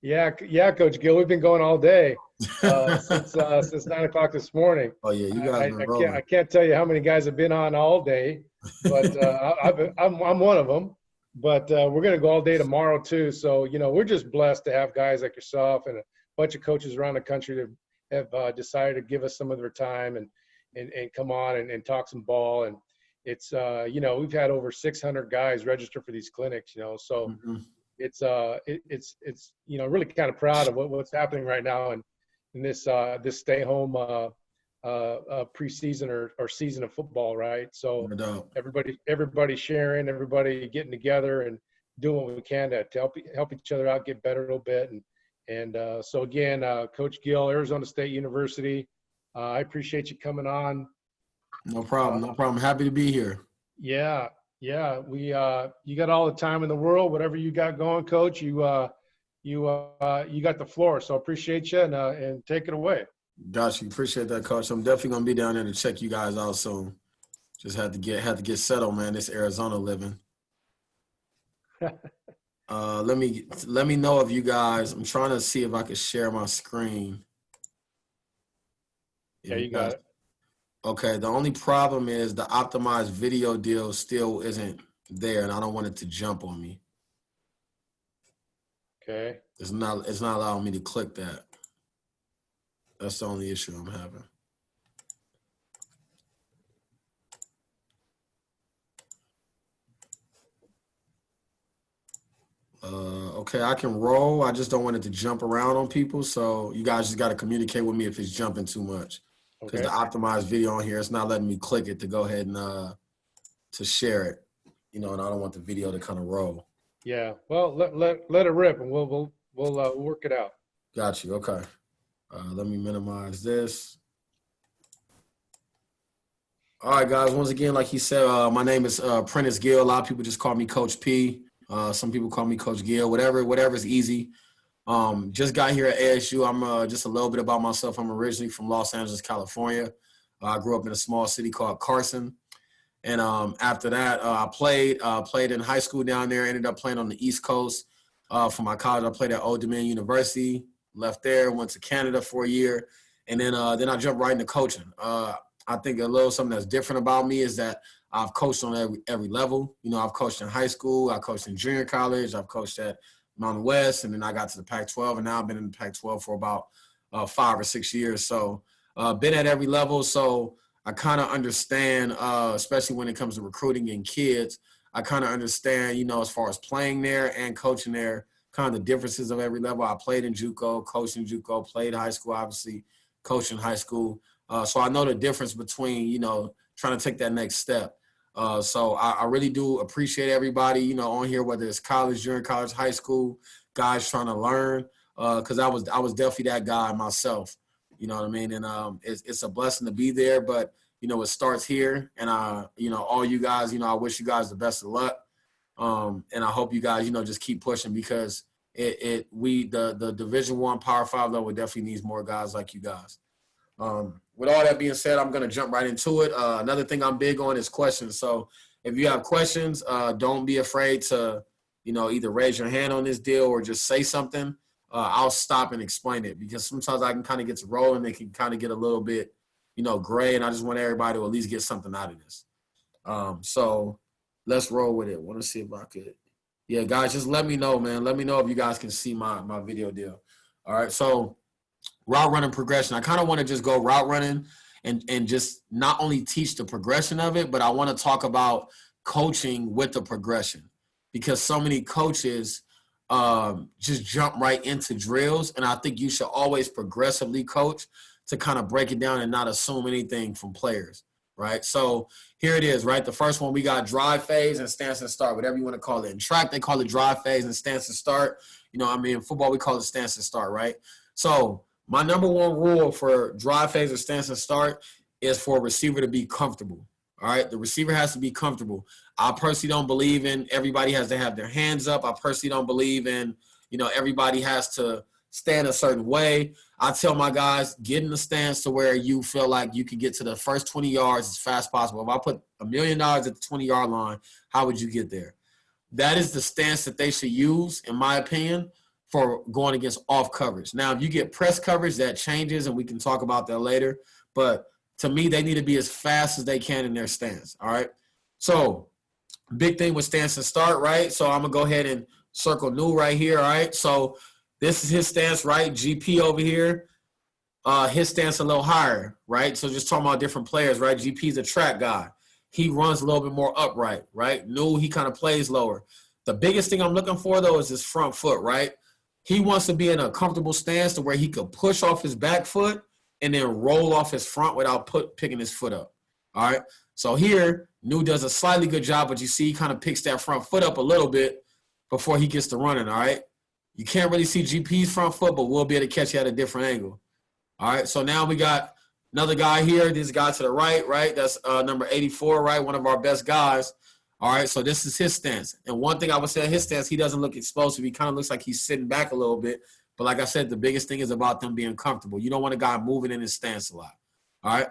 Yeah, Coach Gill. We've been going all day since 9 o'clock this morning. Oh yeah, you guys been I rolling. can't tell you how many guys have been on all day, but I'm one of them. But we're going to go all day tomorrow too. So we're just blessed to have guys like yourself and a bunch of coaches around the country that have decided to give us some of their time and come on and talk some ball. And it's we've had over 600 guys register for these clinics. So Mhm. it's really kind of proud of what's happening right now in this stay home preseason or season of football, right? So No doubt. everybody sharing, everybody getting together and doing what we can to help each other out, get better a little bit. And so again, Coach Gill, Arizona State University, I appreciate you coming on. No problem. No problem. Happy to be here. Yeah, yeah. You got all the time in the world. Whatever you got going, Coach, you got the floor. So appreciate you and take it away. Got you. Appreciate that, Coach. I'm definitely gonna be down there to check you guys out soon. Just had to get settled, man. This Arizona living. Let me know if you guys. I'm trying to see if I can share my screen. If Yeah, you you got guys, it. okay. The only problem is the optimized video deal still isn't there, and I don't want it to jump on me. Okay. It's not allowing me to click that. That's the only issue I'm having. Okay, I can roll. I just don't want it to jump around on people. So you guys just got to communicate with me if it's jumping too much. Because the Okay. optimized video on here, it's not letting me click it to go ahead and to share it. And I don't want the video to kind of roll. Yeah. Well, let it rip, and we'll work it out. Got you. Okay. Let me minimize this. All right, guys. Once again, like he said, my name is Prentice Gill. A lot of people just call me Coach P. Some people call me Coach Gill. Whatever is easy. Just got here at ASU. I'm just a little bit about myself. I'm originally from Los Angeles, California. I grew up in a small city called Carson. And after that, I played in high school down there. Ended up playing on the East Coast for my college. I played at Old Dominion University. Left there, went to Canada for a year, and then I jumped right into coaching. I think a little something that's different about me is that I've coached on every level. I've coached in high school. I coached in junior college. I've coached at Mountain West, and then I got to the Pac-12, and now I've been in the Pac-12 for about 5 or 6 years. So been at every level. So I kind of understand, especially when it comes to recruiting and kids, I kind of understand, as far as playing there and coaching there, kind of the differences of every level. I played in JUCO, coached in JUCO, played high school, obviously, coached in high school. So I know the difference between, trying to take that next step. So I really do appreciate everybody, on here, whether it's college, junior college, high school, guys trying to learn, because I was definitely that guy myself. You know what I mean? And it's a blessing to be there, but it starts here. And all you guys, I wish you guys the best of luck. And I hope you guys, just keep pushing, because the Division I Power 5 level definitely needs more guys like you guys. With all that being said, I'm going to jump right into it. Another thing I'm big on is questions. So if you have questions, don't be afraid to, either raise your hand on this deal or just say something. I'll stop and explain it, because sometimes I can kind of get to rolling. It can kind of get a little bit, gray, and I just want everybody to at least get something out of this. So let's roll with it. I want to see if I could. Yeah, guys, just let me know, man. Let me know if you guys can see my video deal. All right, so route running progression. I kind of want to just go route running and just not only teach the progression of it, but I want to talk about coaching with the progression, because so many coaches just jump right into drills. And I think you should always progressively coach to kind of break it down and not assume anything from players, right? So here it is, right? The first one, we got drive phase and stance and start, whatever you want to call it. In track, they call it drive phase and stance and start. In football, we call it stance and start, right? So my number one rule for drive phase or stance and start is for a receiver to be comfortable. All right, the receiver has to be comfortable. I personally don't believe in everybody has to have their hands up. I personally don't believe in, everybody has to stand a certain way. I tell my guys, get in the stance to where you feel like you can get to the first 20 yards as fast as possible. If I put $1 million at the 20-yard line, how would you get there? That is the stance that they should use, in my opinion, for going against off coverage. Now, if you get press coverage, that changes, and we can talk about that later. But to me, they need to be as fast as they can in their stance, all right? So big thing with stance and start, right? So I'm going to go ahead and circle new right here, all right? So this is his stance, right? GP over here. His stance a little higher, right? So just talking about different players, right? GP's a track guy. He runs a little bit more upright, right? New, he kind of plays lower. The biggest thing I'm looking for, though, is his front foot, right? He wants to be in a comfortable stance to where he could push off his back foot and then roll off his front without picking his foot up, all right? So here, New does a slightly good job, but you see he kind of picks that front foot up a little bit before he gets to running, all right? You can't really see GP's front foot, but we'll be able to catch you at a different angle. All right, so now we got another guy here. This guy to the right, right? That's number 84, right? One of our best guys. All right, so this is his stance. And one thing I would say his stance, he doesn't look explosive. He kind of looks like he's sitting back a little bit. But like I said, the biggest thing is about them being comfortable. You don't want a guy moving in his stance a lot. All right,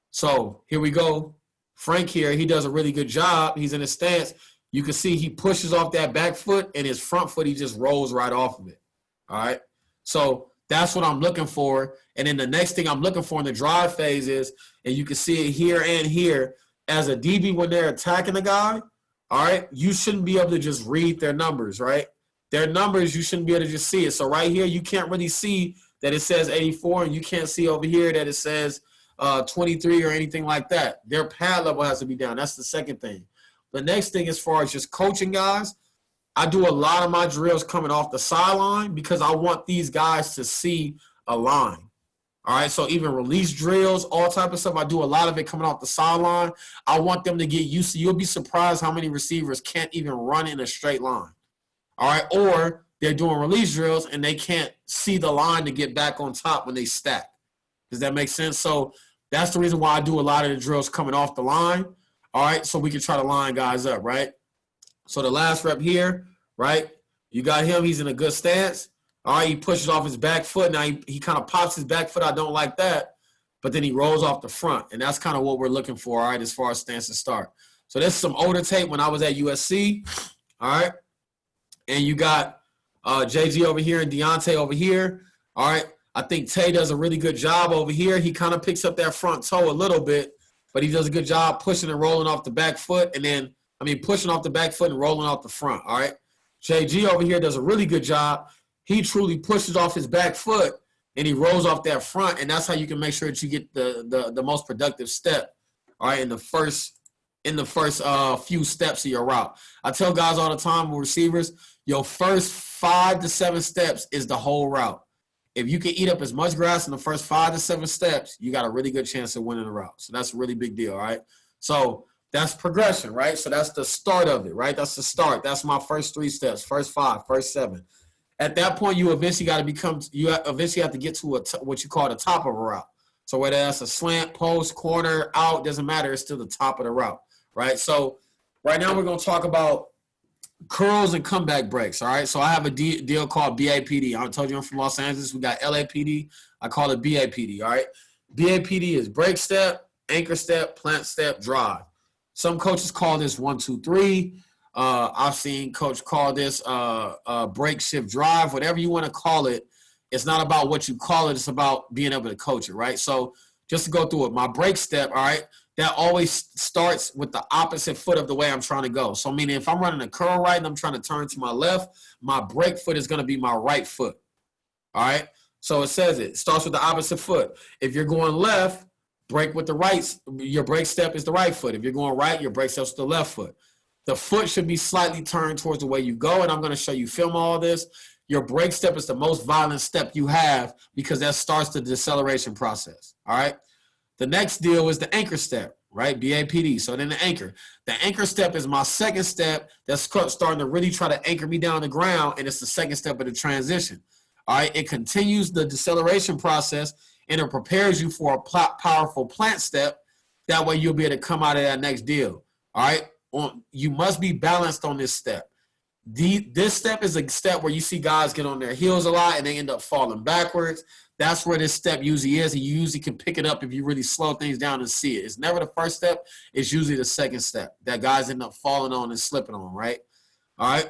so here we go. Frank here, he does a really good job. He's in his stance. You can see he pushes off that back foot, and his front foot, he just rolls right off of it. All right, so that's what I'm looking for. And then the next thing I'm looking for in the drive phase is, and you can see it here and here, as a DB when they're attacking a guy, all right, you shouldn't be able to just read their numbers, right? Their numbers, you shouldn't be able to just see it. So right here, you can't really see that it says 84, and you can't see over here that it says 23 or anything like that. Their pad level has to be down. That's the second thing. The next thing, as far as just coaching guys, I do a lot of my drills coming off the sideline because I want these guys to see a line. All right, so even release drills, all type of stuff, I do a lot of it coming off the sideline. I want them to get used to. You'll be surprised how many receivers can't even run in a straight line. All right, or they're doing release drills and they can't see the line to get back on top when they stack. Does that make sense? So that's the reason why I do a lot of the drills coming off the line. All right, so we can try to line guys up, right? So the last rep here, right? You got him. He's in a good stance. All right, he pushes off his back foot. Now he kind of pops his back foot. I don't like that. But then he rolls off the front. And that's kind of what we're looking for, all right, as far as stance and start. So this is some older tape when I was at USC, all right? And you got JG over here and Deontay over here, all right? I think Tay does a really good job over here. He kind of picks up that front toe a little bit, but he does a good job pushing and rolling off the back foot pushing off the back foot and rolling off the front, all right? JG over here does a really good job. He truly pushes off his back foot and he rolls off that front, and that's how you can make sure that you get the most productive step, all right, in the first few steps of your route. I tell guys all the time with receivers, your first 5 to 7 steps is the whole route. If you can eat up as much grass in the first 5 to 7 steps, you got a really good chance of winning the route. So that's a really big deal, all right? So that's progression, right? So that's the start of it, right? That's the start. That's my first 3 steps, first 5, first 7. At that point, you eventually have to get to what you call the top of a route. So whether that's a slant, post, corner, out, doesn't matter. It's still the top of the route, right? So right now we're going to talk about curls and comeback breaks, all right? So I have a deal called BAPD. I told you I'm from Los Angeles. We got LAPD. I call it BAPD, all right? BAPD is break step, anchor step, plant step, drive. Some coaches call this 1, 2, 3. I've seen coach call this break, shift, drive, whatever you want to call it. It's not about what you call it. It's about being able to coach it, right? So just to go through it, my break step, all right, that always starts with the opposite foot of the way I'm trying to go. So meaning if I'm running a curl right and I'm trying to turn to my left, my break foot is going to be my right foot, all right? So it says it starts with the opposite foot. If you're going left, break with the right. Your break step is the right foot. If you're going right, your break step's the left foot. The foot should be slightly turned towards the way you go, and I'm going to show you film all this. Your break step is the most violent step you have because that starts the deceleration process, all right? The next deal is the anchor step, right, BAPD. So then the anchor. The anchor step is my second step that's starting to really try to anchor me down the ground, and it's the second step of the transition, all right? It continues the deceleration process, and it prepares you for a powerful plant step. That way you'll be able to come out of that next deal, all right? You must be balanced on this step. This step is a step where you see guys get on their heels a lot and they end up falling backwards. That's where this step usually is, and you usually can pick it up if you really slow things down and see it. It's never the first step. It's usually the second step that guys end up falling on and slipping on, right? All right.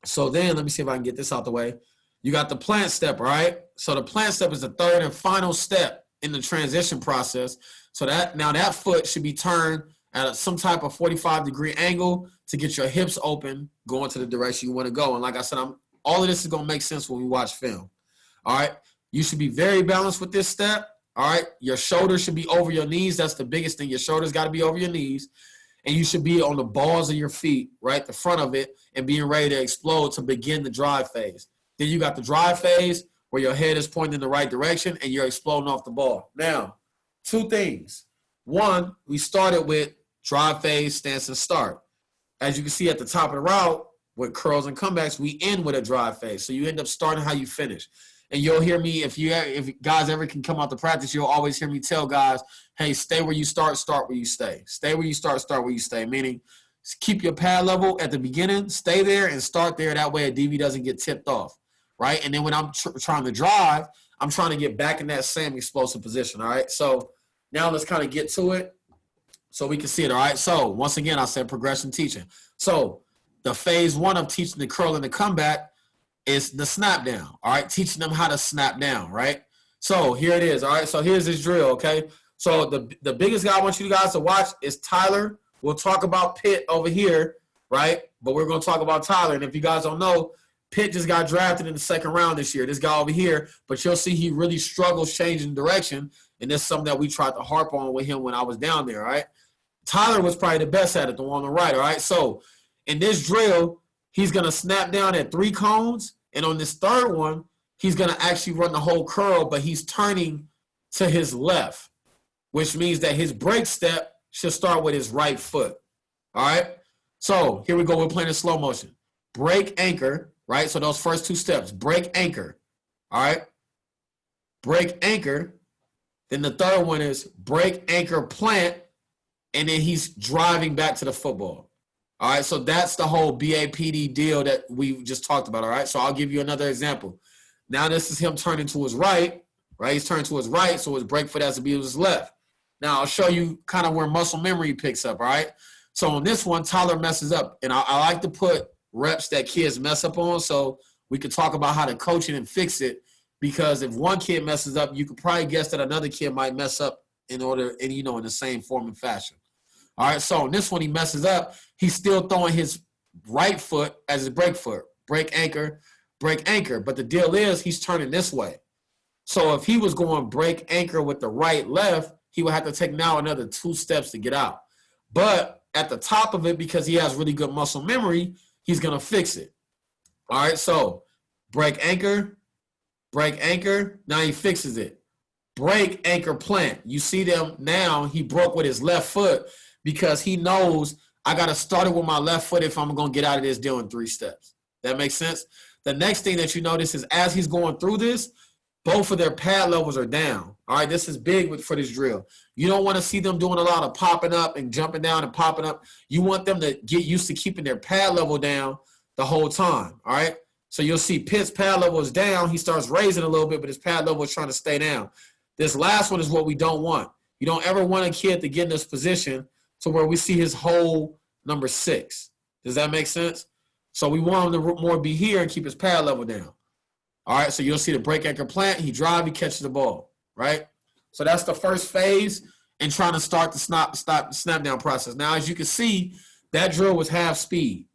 So then let me see if I can get this out the way. You got the plant step, right? So the plant step is the third and final step in the transition process. So that foot should be turned at some type of 45-degree angle to get your hips open, going to the direction you want to go. And like I said, all of this is going to make sense when we watch film. All right. You should be very balanced with this step. All right. Your shoulders should be over your knees. That's the biggest thing. Your shoulders got to be over your knees. And you should be on the balls of your feet, right, the front of it, and being ready to explode to begin the drive phase. Then you got the drive phase where your head is pointing in the right direction and you're exploding off the ball. Now, two things. One, we started with drive phase, stance, and start. As you can see at the top of the route, with curls and comebacks, we end with a drive phase. So you end up starting how you finish. And you'll hear me, if guys ever can come out to practice, you'll always hear me tell guys, hey, stay where you start where you stay. Stay where you start where you stay, meaning keep your pad level at the beginning, stay there, and start there. That way a DB doesn't get tipped off, right? And then when I'm trying to drive, I'm trying to get back in that same explosive position, all right? So now let's kind of get to it so we can see it, all right? So once again, I said progression teaching. So the phase one of teaching the curl and the comeback is the snap down, all right? Teaching them how to snap down, right? So here it is, all right? So here's this drill, okay? So the biggest guy I want you guys to watch is Tyler. We'll talk about Pitt over here, right? But we're going to talk about Tyler. And if you guys don't know, Pitt just got drafted in the second round this year, this guy over here. But you'll see he really struggles changing direction, and that's something that we tried to harp on with him when I was down there, all right? Tyler was probably the best at it, the one on the right, all right? So in this drill, he's going to snap down at 3 cones, and on this third one, he's going to actually run the whole curl, but he's turning to his left, which means that his break step should start with his right foot, all right? So here we go. We're playing in slow motion. Break, anchor, right? So those first 2 steps, break, anchor, all right? Break, anchor. Then the third one is break, anchor, plant, and then he's driving back to the football. All right, so that's the whole BAPD deal that we just talked about, all right? So I'll give you another example. Now this is him turning to his right? He's turning to his right, so his break foot has to be to his left. Now I'll show you kind of where muscle memory picks up, all right? So on this one, Tyler messes up, and I like to put reps that kids mess up on so we can talk about how to coach it and fix it, because if one kid messes up, you could probably guess that another kid might mess up in the same form and fashion. All right, so on this one, he messes up. He's still throwing his right foot as his break foot. Break, anchor. But the deal is he's turning this way. So if he was going break, anchor with the right, left, he would have to take now another 2 steps to get out. But at the top of it, because he has really good muscle memory, he's going to fix it. All right, so break, anchor. Now he fixes it. Break, anchor, plant. You see them now, he broke with his left foot, because he knows I got to start it with my left foot if I'm going to get out of this deal in 3 steps. That makes sense? The next thing that you notice is as he's going through this, both of their pad levels are down. All right, this is big for this drill. You don't want to see them doing a lot of popping up and jumping down and popping up. You want them to get used to keeping their pad level down the whole time, all right? So you'll see Pitt's pad level is down. He starts raising a little bit, but his pad level is trying to stay down. This last one is what we don't want. You don't ever want a kid to get in this position to where we see his whole number 6. Does that make sense? So we want him to more be here and keep his pad level down. All right, so you'll see the break, anchor, plant. He drives, he catches the ball, right? So that's the first phase in trying to start the snap down process. Now, as you can see, that drill was half speed.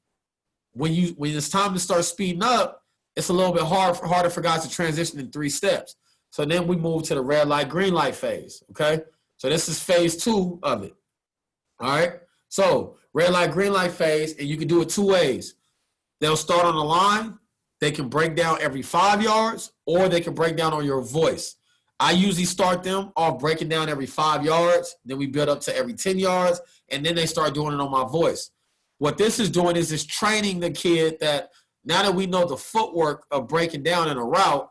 When it's time to start speeding up, it's a little bit harder for guys to transition in 3 steps. So then we move to the red light, green light phase, okay? So this is phase 2 of it. All right, so red light, green light phase, and you can do it 2 ways. They'll start on the line. They can break down every 5 yards, or they can break down on your voice. I usually start them off breaking down every 5 yards. Then we build up to every 10 yards, and then they start doing it on my voice. What this is doing is it's training the kid that now that we know the footwork of breaking down in a route,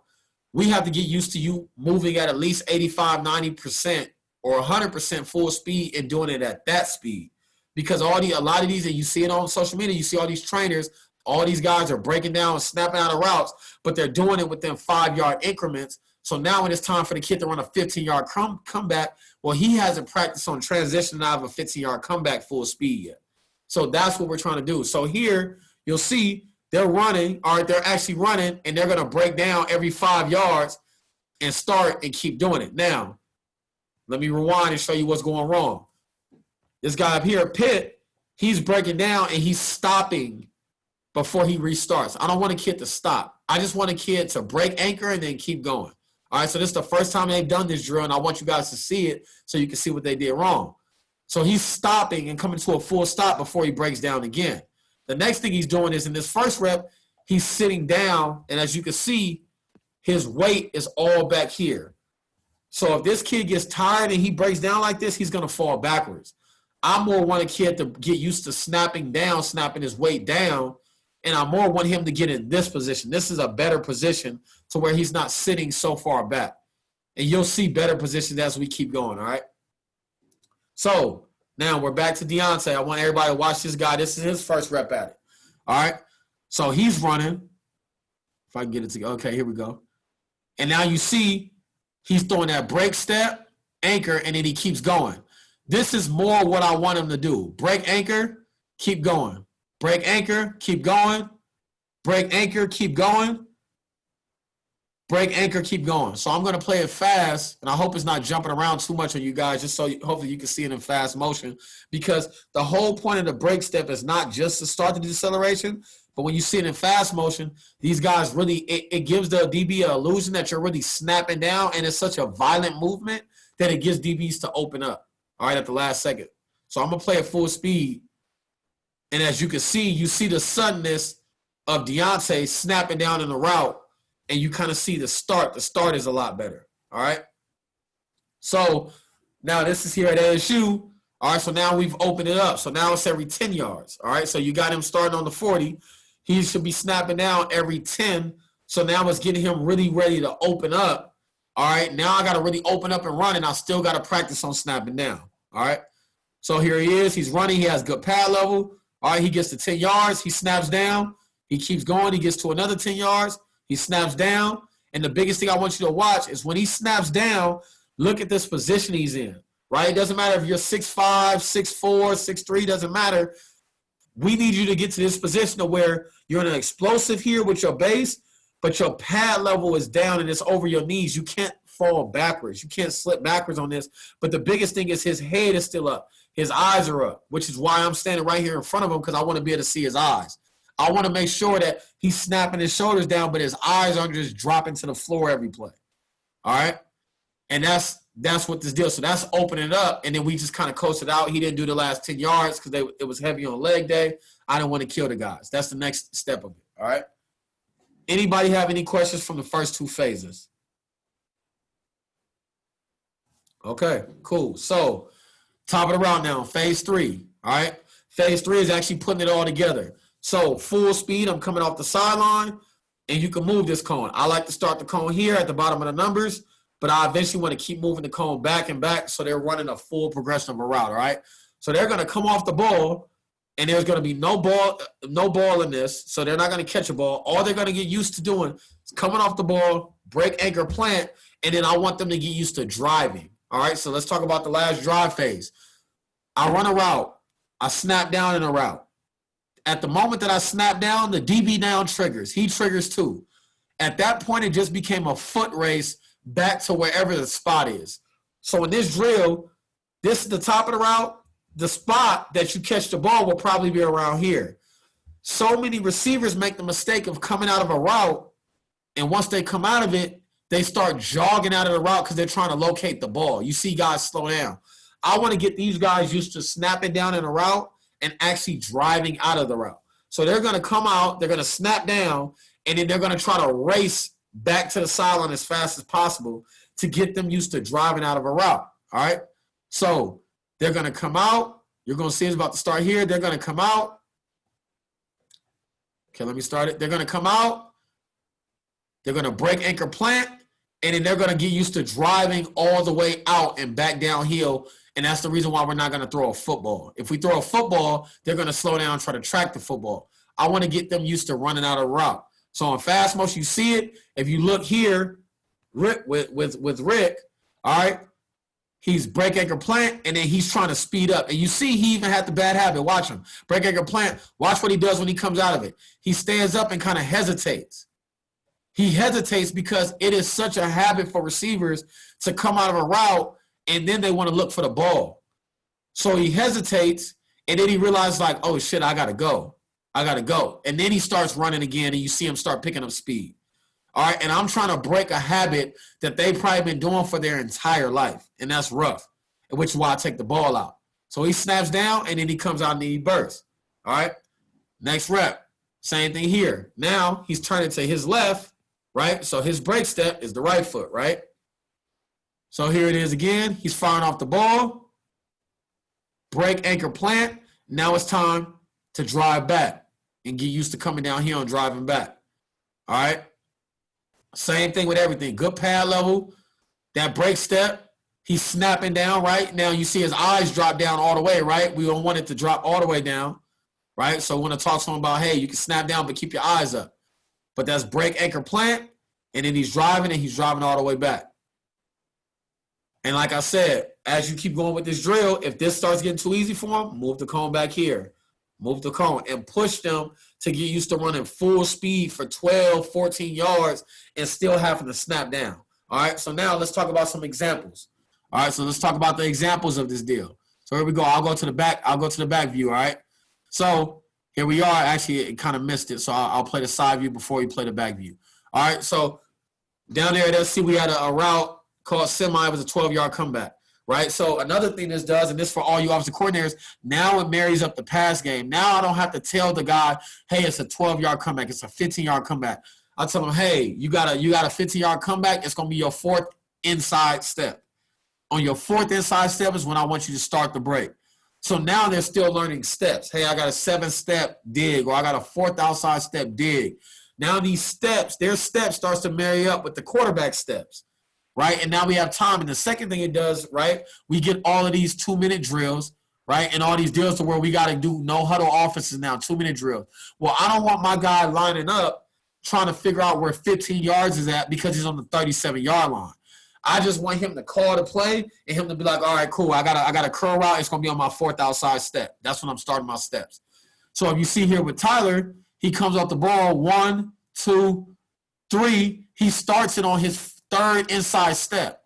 we have to get used to you moving at least 85, 90%. Or 100% full speed and doing it at that speed. Because a lot of these, and you see it on social media, you see all these trainers, all these guys are breaking down and snapping out of routes, but they're doing it within 5-yard increments. So now when it's time for the kid to run a 15-yard comeback, well, he hasn't practiced on transitioning out of a 15-yard comeback full speed yet. So that's what we're trying to do. So here you'll see they're running, all right, they're actually running, and they're going to break down every 5 yards and start and keep doing it. Now, let me rewind and show you what's going wrong. This guy up here, Pitt, he's breaking down and he's stopping before he restarts. I don't want a kid to stop. I just want a kid to break anchor and then keep going. All right, so this is the first time they've done this drill, and I want you guys to see it so you can see what they did wrong. So he's stopping and coming to a full stop before he breaks down again. The next thing he's doing is in this first rep, he's sitting down, and as you can see, his weight is all back here. So if this kid gets tired and he breaks down like this, he's going to fall backwards. I more want a kid to get used to snapping down, snapping his weight down, and I more want him to get in this position. This is a better position to where he's not sitting so far back. And you'll see better positions as we keep going, all right? So now we're back to Deontay. I want everybody to watch this guy. This is his first rep at it, all right? So he's running. If I can get it together. Okay, here we go. And now you see he's throwing that break step, anchor, and then he keeps going. This is more what I want him to do. Break anchor, keep going. Break anchor, keep going. Break anchor, keep going. Break anchor, keep going. So I'm going to play it fast, and I hope it's not jumping around too much on you guys, just so hopefully you can see it in fast motion, because the whole point of the break step is not just to start the deceleration, but when you see it in fast motion, these guys really, it gives the DB an illusion that you're really snapping down, and it's such a violent movement that it gives DBs to open up, all right, at the last second. So I'm going to play at full speed, and as you can see, you see the suddenness of Deontay snapping down in the route, and you kind of see the start. The start is a lot better, all right? So now this is here at ASU. All right, so now we've opened it up. So now it's every 10 yards, all right? So you got him starting on the 40. He should be snapping down every 10. So now it's getting him really ready to open up, all right? Now I got to really open up and run, and I still got to practice on snapping down, all right? So here he is. He's running. He has good pad level. All right, he gets to 10 yards. He snaps down. He keeps going. He gets to another 10 yards. He snaps down, and the biggest thing I want you to watch is when he snaps down, look at this position he's in, right? It doesn't matter if you're 6'5", 6'4", 6'3", doesn't matter. We need you to get to this position to where you're in an explosive here with your base, but your pad level is down and it's over your knees. You can't fall backwards. You can't slip backwards on this, but the biggest thing is his head is still up. His eyes are up, which is why I'm standing right here in front of him, because I want to be able to see his eyes. I want to make sure that he's snapping his shoulders down, but his eyes aren't just dropping to the floor every play. All right? And that's what this deal. So that's opening it up, and then we just kind of coasted out. He didn't do the last 10 yards because it was heavy on leg day. I didn't want to kill the guys. That's the next step of it. All right? Anybody have any questions from the first two phases? Okay, cool. So top of the route now, phase 3. All right? Phase 3 is actually putting it all together. So full speed, I'm coming off the sideline, and you can move this cone. I like to start the cone here at the bottom of the numbers, but I eventually want to keep moving the cone back and back so they're running a full progression of a route, all right? So they're going to come off the ball, and there's going to be no ball in this, so they're not going to catch a ball. All they're going to get used to doing is coming off the ball, break, anchor, plant, and then I want them to get used to driving, all right? So let's talk about the last drive phase. I run a route. I snap down in a route. At the moment that I snap down, the DB down triggers. He triggers too. At that point, it just became a foot race back to wherever the spot is. So in this drill, this is the top of the route. The spot that you catch the ball will probably be around here. So many receivers make the mistake of coming out of a route, and once they come out of it, they start jogging out of the route because they're trying to locate the ball. You see guys slow down. I want to get these guys used to snapping down in a route and actually driving out of the route. So they're going to come out, they're going to snap down, and then they're going to try to race back to the sideline as fast as possible to get them used to driving out of a route, all right? So they're going to come out. You're going to see it's about to start here. They're going to come out. Okay, let me start it. They're going to come out. They're going to break, anchor, plant, and then they're going to get used to driving all the way out and back downhill. And that's the reason why we're not going to throw a football. If we throw a football, they're going to slow down and try to track the football. I want to get them used to running out of route. So in fast motion, you see it. If you look here, Rick with Rick, all right, he's break anchor plant, and then he's trying to speed up. And you see he even had the bad habit. Watch him. Break anchor plant. Watch what he does when he comes out of it. He stands up and kind of hesitates. He hesitates because it is such a habit for receivers to come out of a route, and then they want to look for the ball. So he hesitates, and then he realizes, like, oh, shit, I got to go. And then he starts running again, and you see him start picking up speed. All right, and I'm trying to break a habit that they've probably been doing for their entire life, and that's rough, which is why I take the ball out. So he snaps down, and then he comes out and he bursts. All right, next rep, same thing here. Now he's turning to his left, right? So his break step is the right foot, right? So here it is again. He's firing off the ball. Break, anchor, plant. Now it's time to drive back and get used to coming down here and driving back. All right? Same thing with everything. Good pad level. That break step, he's snapping down, right? Now you see his eyes drop down all the way, right? We don't want it to drop all the way down, right? So we want to talk to him about, hey, you can snap down, but keep your eyes up. But that's break, anchor, plant, and then he's driving all the way back. And like I said, as you keep going with this drill, if this starts getting too easy for him, move the cone back here. Move the cone and push them to get used to running full speed for 12, 14 yards and still having to snap down. All right, so now let's talk about some examples. All right, so let's talk about the examples of this deal. So here we go. I'll go to the back view, all right? So here we are. Actually, it kind of missed it, so I'll play the side view before you play the back view. All right, so down there, let's see, we had a route called semi. It was a 12-yard comeback. Right. So another thing this does, and this for all you offensive coordinators, now it marries up the pass game. Now I don't have to tell the guy, hey, it's a 12-yard comeback. It's a 15-yard comeback. I'll tell him, hey, you got a 15-yard comeback. It's going to be your fourth inside step. On your fourth inside step is when I want you to start the break. So now they're still learning steps. Hey, I got a 7-step dig, or I got a 4th outside step dig. Now these steps, their steps starts to marry up with the quarterback steps. Right, and now we have time. And the second thing it does, right, we get all of these 2-minute drills, right, and all these deals to where we got to do no huddle offenses now, 2-minute drills. Well, I don't want my guy lining up trying to figure out where 15 yards is at because he's on the 37-yard line. I just want him to call the play and him to be like, all right, cool, I got a curl route. It's going to be on my 4th outside step. That's when I'm starting my steps. So if you see here with Tyler, he comes off the ball, 1, 2, 3. He starts it on his 3rd inside step.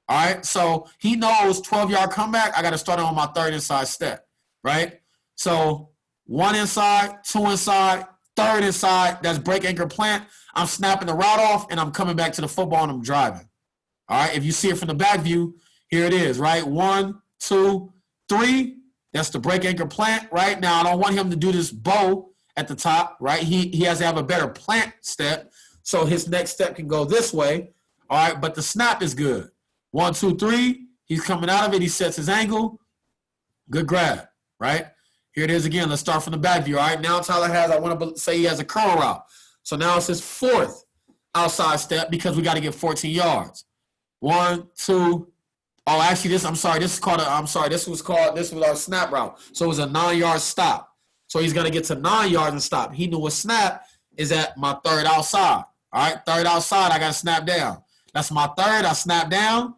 All right. So he knows 12-yard comeback. I got to start on my 3rd inside step. Right. So 1 inside, 2 inside, 3rd inside. That's break, anchor, plant. I'm snapping the route off and I'm coming back to the football and I'm driving. All right. If you see it from the back view, here it is. Right. 1, 2, 3. That's the break, anchor, plant. Right now, I don't want him to do this bow at the top. Right. He has to have a better plant step. So his next step can go this way. All right, but the snap is good. 1, 2, 3. He's coming out of it. He sets his angle. Good grab, right? Here it is again. Let's start from the back view. All right, now Tyler has, I want to say he has a curl route. So now it's his 4th outside step because we got to get 14 yards. 1, 2. Oh, actually, this was our snap route. So it was a 9-yard stop. So he's going to get to 9 yards and stop. He knew a snap is at my 3rd outside. All right, 3rd outside, I got to snap down. That's my 3rd. I snap down,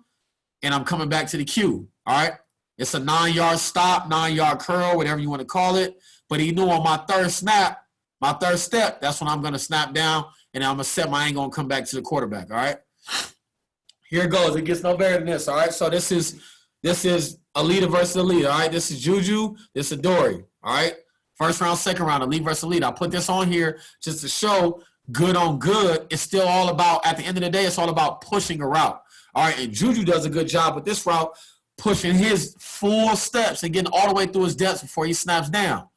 and I'm coming back to the cue. All right? It's a 9-yard stop, 9-yard curl, whatever you want to call it. But he knew on my 3rd snap, my 3rd step, that's when I'm going to snap down, and I'm going to set my angle and come back to the quarterback. All right? Here it goes. It gets no better than this. All right? So this is a leader versus a leader. All right? This is Juju. This is Dory. All right? First round, second round, elite versus elite. I put this on here just to show good on good. It's still all about, at the end of the day, it's all about pushing a route. All right, and Juju does a good job with this route, pushing his full steps and getting all the way through his depths before he snaps down.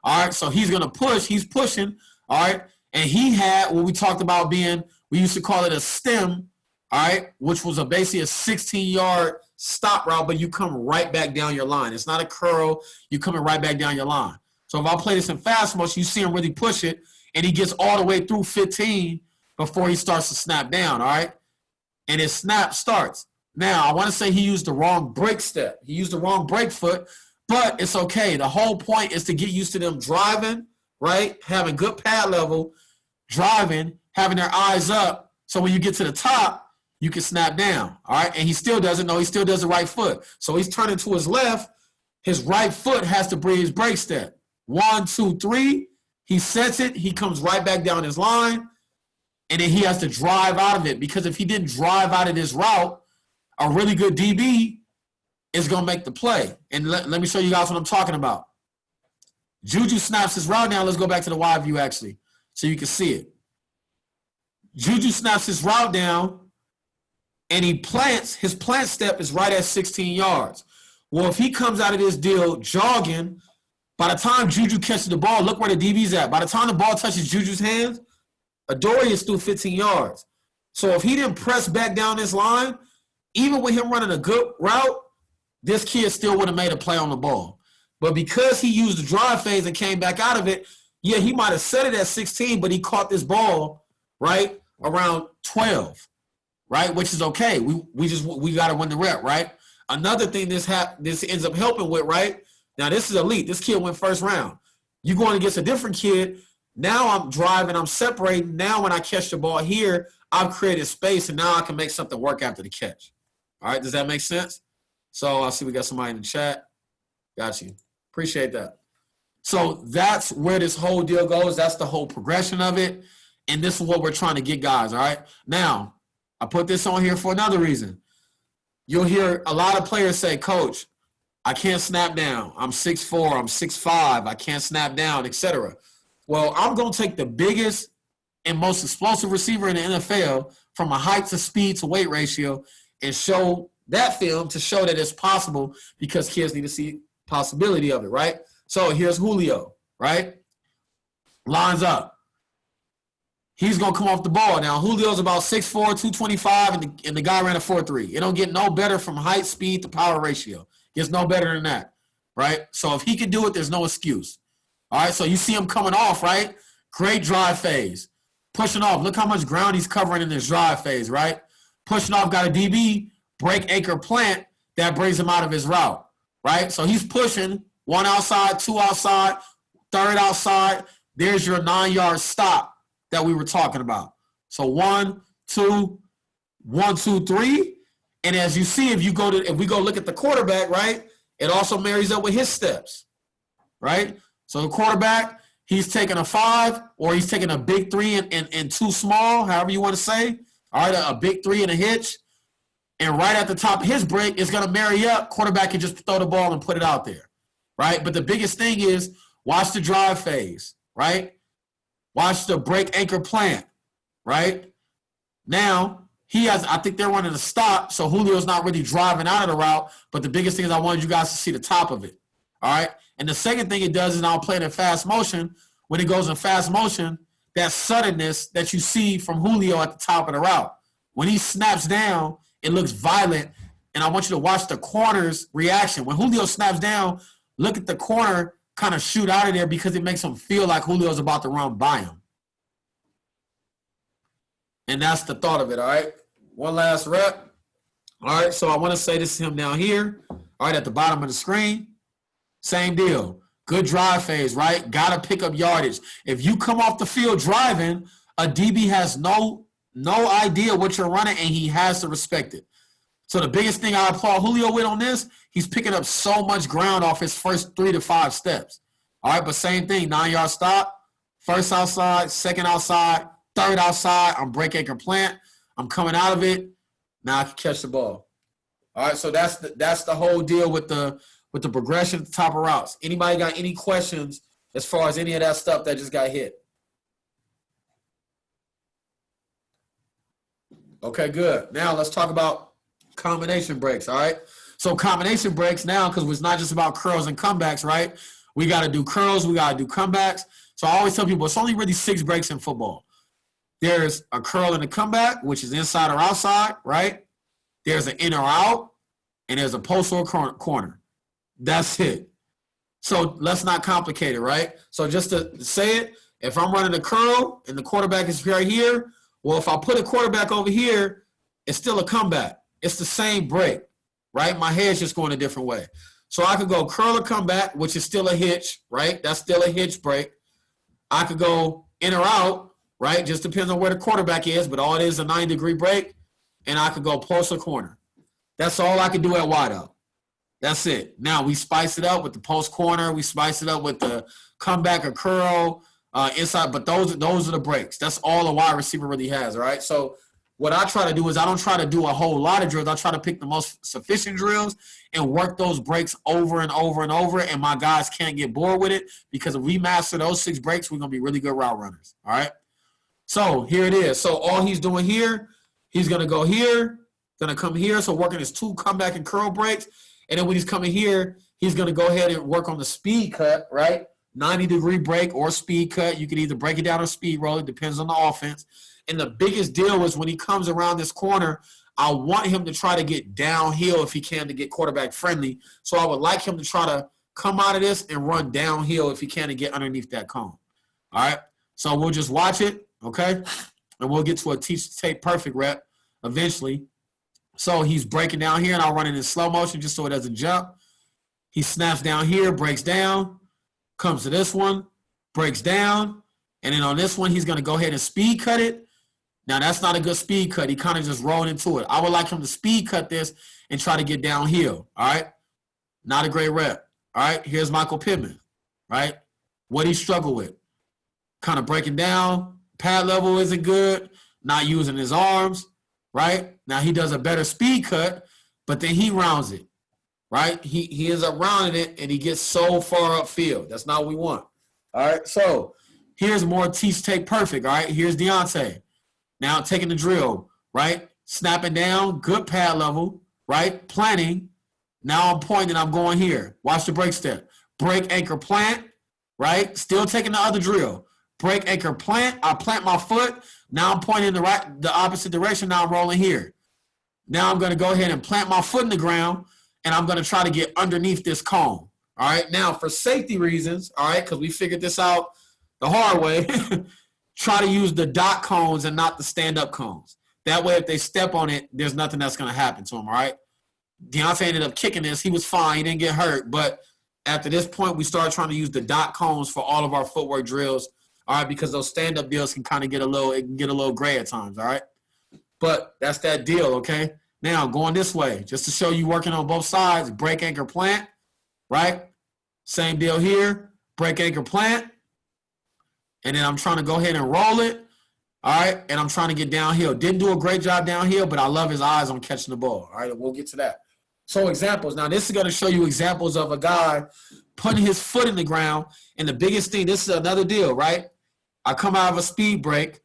All right, so he's going to push. He's pushing, all right, and he had what we talked about being, we used to call it a stem, all right, which was basically a 16-yard stop route, but you come right back down your line. It's not a curl. You're coming right back down your line. So if I play this in fast motion, you see him really push it, and he gets all the way through 15 before he starts to snap down, all right? And his snap starts. Now, I want to say he used the wrong break step. He used the wrong break foot, but it's okay. The whole point is to get used to them driving, right, having good pad level, driving, having their eyes up, so when you get to the top, you can snap down, all right? And he still doesn't know. He still does the right foot. So he's turning to his left. His right foot has to bring his break step. 1, 2, 3. He sets it. He comes right back down his line. And then he has to drive out of it, because if he didn't drive out of this route, a really good DB is going to make the play. And let me show you guys what I'm talking about. Juju snaps his route down. Let's go back to the wide view, actually, so you can see it. Juju snaps his route down, and he plants. His plant step is right at 16 yards. Well, if he comes out of this deal jogging, by the time Juju catches the ball, look where the DB's at. By the time the ball touches Juju's hands, Adoree is through 15 yards. So if he didn't press back down this line, even with him running a good route, this kid still would have made a play on the ball. But because he used the drive phase and came back out of it, yeah, he might have set it at 16, but he caught this ball, right, around 12, right, which is okay. We got to win the rep, right? Another thing this ends up helping with, right, now this is elite. This kid went first round. You're going against a different kid. Now I'm driving, I'm separating. Now when I catch the ball here, I've created space, and now I can make something work after the catch. All right, does that make sense? So I see we got somebody in the chat. Got you. Appreciate that. So that's where this whole deal goes. That's the whole progression of it. And this is what we're trying to get guys, all right? Now, I put this on here for another reason. You'll hear a lot of players say, Coach, I can't snap down. I'm 6'4", I'm 6'5", I can't snap down, etc. Well, I'm going to take the biggest and most explosive receiver in the NFL from a height to speed to weight ratio and show that film to show that it's possible, because kids need to see possibility of it, right? So here's Julio, right? Lines up. He's going to come off the ball. Now, Julio's about 6'4", 225, and the guy ran a 4.3. It don't get no better from height, speed to power ratio. Gets no better than that, right? So if he can do it, there's no excuse. All right, so you see him coming off, right? Great drive phase. Pushing off. Look how much ground he's covering in this drive phase, right? Pushing off, got a DB, break anchor plant, that brings him out of his route, right? So he's pushing, 1 outside, 2 outside, 3rd outside. There's your 9-yard stop that we were talking about. So 1, 2, 1, 2, 3. And as you see, if we go look at the quarterback, right, it also marries up with his steps, right? So the quarterback, he's taking a 5, or he's taking a big 3 and 2 small, however you want to say. All right, a big 3 and a hitch. And right at the top of his break is going to marry up. Quarterback can just throw the ball and put it out there, right? But the biggest thing is watch the drive phase, right? Watch the break anchor plant, right? Now, I think they're running a stop, so Julio's not really driving out of the route. But the biggest thing is I wanted you guys to see the top of it, all right? And the second thing it does is I'll play it in fast motion. When it goes in fast motion, that suddenness that you see from Julio at the top of the route. When he snaps down, it looks violent, and I want you to watch the corner's reaction. When Julio snaps down, look at the corner kind of shoot out of there, because it makes him feel like Julio's about to run by him. And that's the thought of it, all right? One last rep. All right, so I want to say this to him down here, all right, at the bottom of the screen. Same deal. Good drive phase, right? Got to pick up yardage. If you come off the field driving, a DB has no idea what you're running, and he has to respect it. So the biggest thing I applaud Julio with on this, he's picking up so much ground off his first 3 to 5 steps. All right, but same thing, 9-yard stop, 1st outside, 2nd outside, 3rd outside. I'm break anchor plant. I'm coming out of it. Now I can catch the ball. All right, so that's the whole deal with the progression at the top of routes. Anybody got any questions as far as any of that stuff that just got hit? Okay, good. Now let's talk about combination breaks, all right? So combination breaks now, because it's not just about curls and comebacks, right? We got to do curls. We got to do comebacks. So I always tell people it's only really 6 breaks in football. There's a curl and a comeback, which is inside or outside, right? There's an in or out, and there's a post or corner. That's it. So let's not complicate it, right? So just to say it, if I'm running a curl and the quarterback is right here, well, if I put a quarterback over here, it's still a comeback. It's the same break, right? My head's just going a different way. So I could go curl or comeback, which is still a hitch, right? That's still a hitch break. I could go in or out, right? Just depends on where the quarterback is, but all it is a 90-degree break. and I could go post or corner. That's all I could do at wideout. That's it. Now we spice it up with the post corner. We spice it up with the comeback or curl inside. But those are the breaks. That's all a wide receiver really has. All right. So what I try to do is I don't try to do a whole lot of drills. I try to pick the most sufficient drills and work those breaks over and over and over. And my guys can't get bored with it, because if we master those 6 breaks, we're gonna be really good route runners. All right. So here it is. So all he's doing here, he's gonna go here, gonna come here. So working his 2 comeback and curl breaks. And then when he's coming here, he's going to go ahead and work on the speed cut, right? 90-degree break or speed cut. You can either break it down or speed roll. It depends on the offense. And the biggest deal is when he comes around this corner, I want him to try to get downhill if he can to get quarterback friendly. So I would like him to try to come out of this and run downhill if he can to get underneath that cone. All right? So we'll just watch it, okay? And we'll get to a teach tape perfect rep eventually. So he's breaking down here, and I'll run it in slow motion just so it doesn't jump. He snaps down here, breaks down, comes to this one, breaks down, and then on this one, he's going to go ahead and speed cut it. Now, that's not a good speed cut. He kind of just rolled into it. I would like him to speed cut this and try to get downhill, all right? Not a great rep, all right? Here's Michael Pittman, right? What he struggled with. Kind of breaking down. Pad level isn't good. Not using his arms. Right? Now he does a better speed cut, but then he rounds it, right? He ends up rounding it, and he gets so far upfield. That's not what we want. All right, so here's more teach tape perfect, all right? Here's Deontay. Now taking the drill, right? Snapping down, good pad level, right? Planting. Now I'm pointing, I'm going here. Watch the break step. Break, anchor, plant, right? Still taking the other drill. Break, anchor, plant. I plant my foot. Now I'm pointing the opposite direction. Now I'm rolling here. Now I'm going to go ahead and plant my foot in the ground, and I'm going to try to get underneath this cone. All right. Now, for safety reasons, all right, because we figured this out the hard way, try to use the dot cones and not the stand-up cones. That way, if they step on it, there's nothing that's going to happen to them, all right? Deontay ended up kicking this. He was fine. He didn't get hurt. But after this point, we started trying to use the dot cones for all of our footwork drills. All right, because those stand-up deals can kind of get a little gray at times, all right? But that's that deal, okay? Now, going this way, just to show you working on both sides, break, anchor, plant, right? Same deal here, break, anchor, plant. And then I'm trying to go ahead and roll it, all right? And I'm trying to get downhill. Didn't do a great job downhill, but I love his eyes on catching the ball, all right? We'll get to that. So examples. Now, this is going to show you examples of a guy putting his foot in the ground. And the biggest thing, this is another deal, right? I come out of a speed break.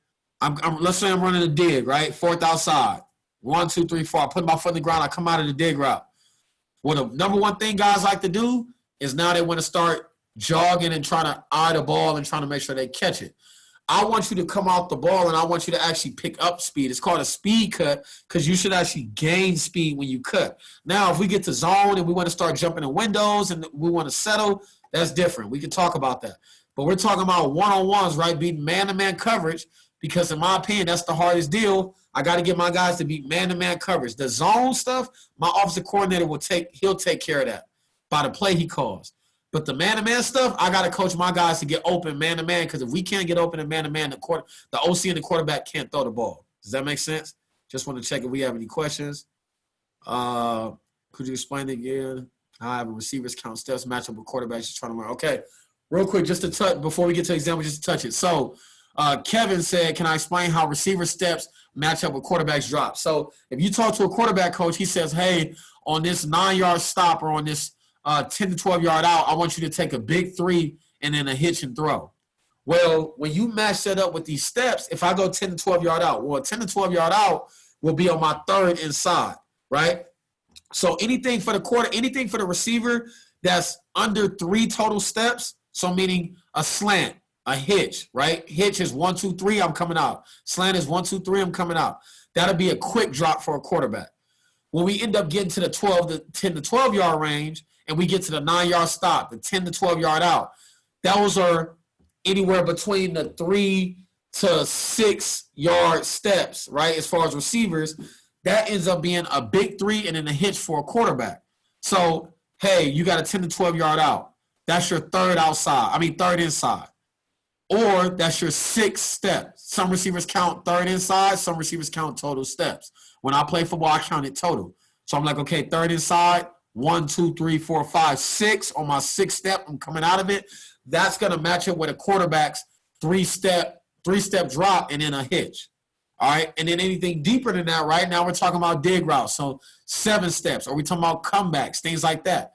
Let's say I'm running a dig, right? 4th outside. 1, 2, 3, 4. I put my foot in the ground. I come out of the dig route. Well, the number one thing guys like to do is now they want to start jogging and trying to eye the ball and trying to make sure they catch it. I want you to come out the ball, and I want you to actually pick up speed. It's called a speed cut because you should actually gain speed when you cut. Now, if we get to zone and we want to start jumping in windows and we want to settle, that's different. We can talk about that. But we're talking about one-on-ones, right, beating man-to-man coverage, because in my opinion, that's the hardest deal. I got to get my guys to beat man-to-man coverage. The zone stuff, my offensive coordinator he'll take care of that by the play he calls. But the man-to-man stuff, I got to coach my guys to get open man-to-man, because if we can't get open in man-to-man, the OC and the quarterback can't throw the ball. Does that make sense? Just want to check if we have any questions. Could you explain it again? I have a receivers count steps matchup with quarterbacks just trying to learn. Okay. Real quick, just to touch, before we get to example, just to touch it. So Kevin said, can I explain how receiver steps match up with quarterback's drop? So if you talk to a quarterback coach, he says, hey, on this 9-yard stop or on this 10 to 12-yard out, I want you to take a big 3 and then a hitch and throw. Well, when you match that up with these steps, if I go 10 to 12-yard out, well, 10 to 12-yard out will be on my 3rd inside, right? So anything for the receiver that's under 3 total steps, so meaning a slant, a hitch, right? Hitch is 1, 2, 3, I'm coming out. Slant is 1, 2, 3, I'm coming out. That'll be a quick drop for a quarterback. When we end up getting to the 10 to 12-yard range and we get to the 9-yard stop, the 10 to 12-yard out, those are anywhere between the 3 to 6-yard steps, right? As far as receivers, that ends up being a big 3 and then a hitch for a quarterback. So, hey, you got a 10 to 12-yard out. That's your 3rd inside. or that's your 6th step. Some receivers count third inside. Some receivers count total steps. When I play football, I count it total. So I'm like, okay, third inside, 1, 2, 3, 4, 5, 6. On my 6th step, I'm coming out of it. That's going to match up with a quarterback's 3-step drop and then a hitch. All right, and then anything deeper than that, right now we're talking about dig routes, so 7 steps, or we talking about comebacks, things like that.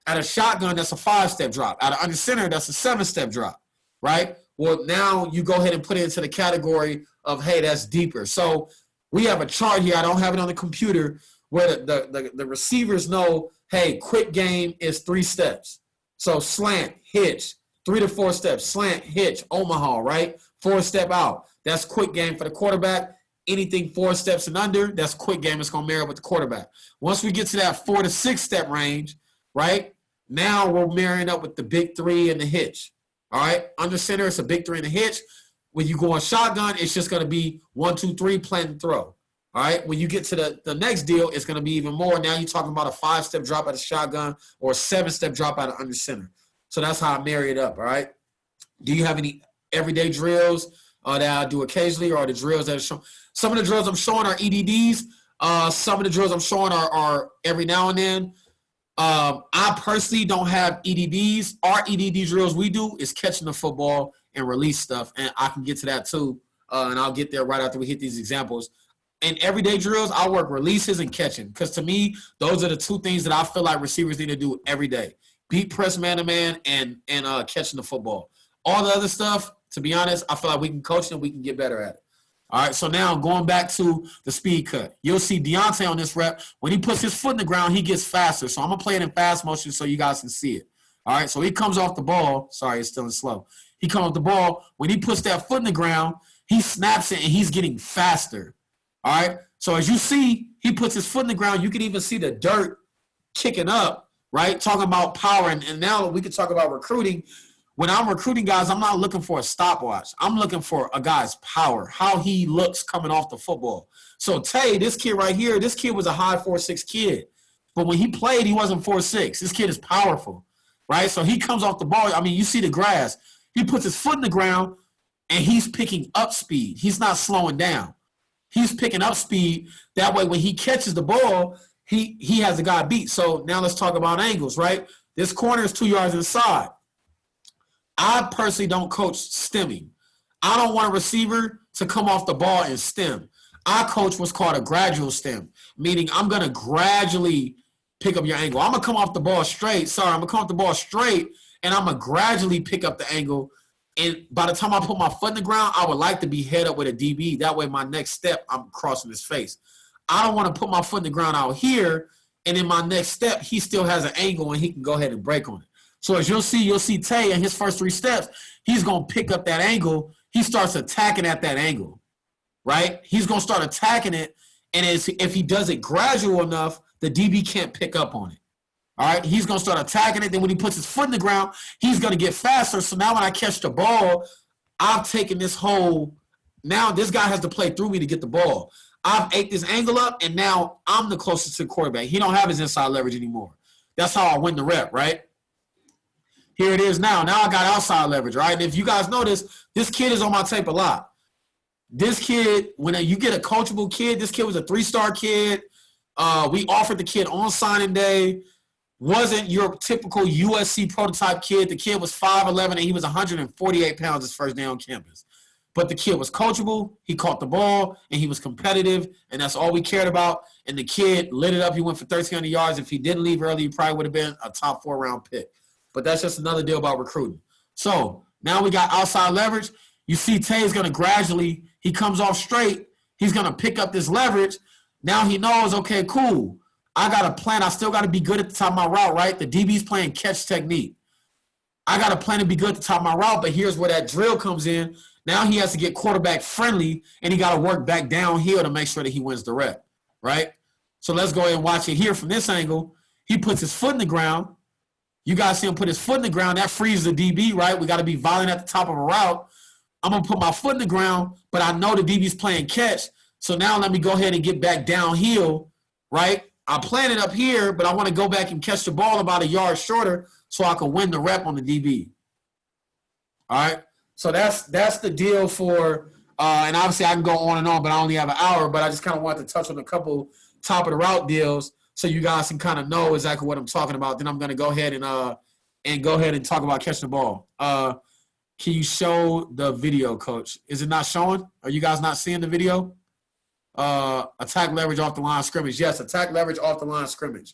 At a shotgun, that's a 5-step drop. At an under center, that's a 7-step drop, right? Well, now you go ahead and put it into the category of, hey, that's deeper. So we have a chart here. I don't have it on the computer where the receivers know, hey, quick game is 3 steps. So slant, hitch, 3 to 4 steps, slant, hitch, Omaha, right? 4-step out. That's quick game for the quarterback. Anything 4 steps and under, that's quick game. It's going to marry up with the quarterback. Once we get to that 4 to 6 step range, right, now we're marrying up with the big 3 and the hitch. All right, under center, it's a big 3 and a hitch. When you go on shotgun, it's just going to be 1, 2, 3, plant and throw. All right, when you get to the next deal, it's going to be even more. Now you're talking about a 5-step drop out of shotgun or a 7-step drop out of under center. So that's how I marry it up, all right? Do you have any everyday drills that I do occasionally, or the drills that are shown? Some of the drills I'm showing are EDDs. Some of the drills I'm showing are every now and then. I personally don't have EDDs. Our EDD drills we do is catching the football and release stuff, and I can get to that too, and I'll get there right after we hit these examples. And everyday drills, I work releases and catching, because to me, those are the 2 things that I feel like receivers need to do every day. Beat press man-to-man and catching the football. All the other stuff, to be honest, I feel like we can coach and we can get better at it. All right, so now going back to the speed cut. You'll see Deontay on this rep. When he puts his foot in the ground, he gets faster. So I'm going to play it in fast motion so you guys can see it. All right, so he comes off the ball. Sorry, it's still in slow. He comes off the ball. When he puts that foot in the ground, he snaps it, and he's getting faster. All right, so as you see, he puts his foot in the ground. You can even see the dirt kicking up, right? Talking about power. And now we can talk about recruiting. When I'm recruiting guys, I'm not looking for a stopwatch. I'm looking for a guy's power, how he looks coming off the football. So Tay, this kid right here, this kid was a high 4'6" kid. But when he played, he wasn't 4'6". This kid is powerful, right? So he comes off the ball. I mean, you see the grass. He puts his foot in the ground, and he's picking up speed. He's not slowing down. He's picking up speed. That way, when he catches the ball, he has the guy beat. So now let's talk about angles, right? This corner is 2 yards inside. I personally don't coach stemming. I don't want a receiver to come off the ball and stem. I coach what's called a gradual stem, meaning I'm going to gradually pick up your angle. I'm going to come off the ball straight. I'm going to come off the ball straight, and I'm going to gradually pick up the angle. And by the time I put my foot in the ground, I would like to be head up with a DB. That way my next step, I'm crossing his face. I don't want to put my foot in the ground out here, and in my next step, he still has an angle, and he can go ahead and break on it. So as you'll see Tay in his first 3 steps, he's going to pick up that angle. He starts attacking at that angle, right? He's going to start attacking it, and if he does it gradual enough, the DB can't pick up on it. All right, he's going to start attacking it. Then when he puts his foot in the ground, he's going to get faster. So now when I catch the ball, I've taken this whole – now this guy has to play through me to get the ball. I've ate this angle up, and now I'm the closest to the quarterback. He don't have his inside leverage anymore. That's how I win the rep, right? Here it is now. Now I got outside leverage, right? And if you guys notice, this kid is on my tape a lot. This kid, when you get a coachable kid, this kid was a 3-star kid. We offered the kid on signing day. Wasn't your typical USC prototype kid. The kid was 5'11", and he was 148 pounds his first day on campus. But the kid was coachable. He caught the ball, and he was competitive, and that's all we cared about. And the kid lit it up. He went for 1,300 yards. If he didn't leave early, he probably would have been a top 4-round pick. But that's just another deal about recruiting. So now we got outside leverage. You see Tay is going to gradually, he comes off straight. He's going to pick up this leverage. Now he knows, okay, cool. I got a plan. I still got to be good at the top of my route, right? The DB's playing catch technique. I got a plan to be good at the top of my route, but here's where that drill comes in. Now he has to get quarterback friendly, and he got to work back downhill to make sure that he wins the rep, right? So let's go ahead and watch it here from this angle. He puts his foot in the ground. You guys see him put his foot in the ground. That frees the DB, right? We got to be violent at the top of a route. I'm going to put my foot in the ground, but I know the DB's playing catch. So now let me go ahead and get back downhill, right? I plan it up here, but I want to go back and catch the ball about a yard shorter so I can win the rep on the DB. All right? So that's the deal for and obviously I can go on and on, but I only have an hour, but I just kind of wanted to touch on a couple top of the route deals so you guys can kind of know exactly what I'm talking about. Then I'm going to go ahead and talk about catching the ball. Can you show the video, Coach? Is it not showing? Are you guys not seeing the video? Attack leverage off the line of scrimmage. Yes, attack leverage off the line of scrimmage.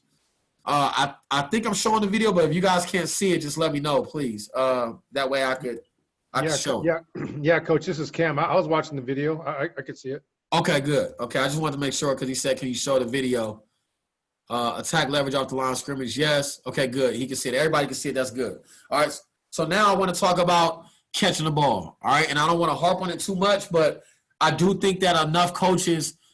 I think I'm showing the video, but if you guys can't see it, just let me know, please. That way I could show. Yeah, Coach, this is Cam. I was watching the video. I could see it. Okay, good. Okay, I just wanted to make sure because he said, can you show the video? Attack leverage off the line of scrimmage. Yes. Okay, good. He can see it. Everybody can see it. That's good. All right. So now I want to talk about catching the ball. All right. And I don't want to harp on it too much, but I do think that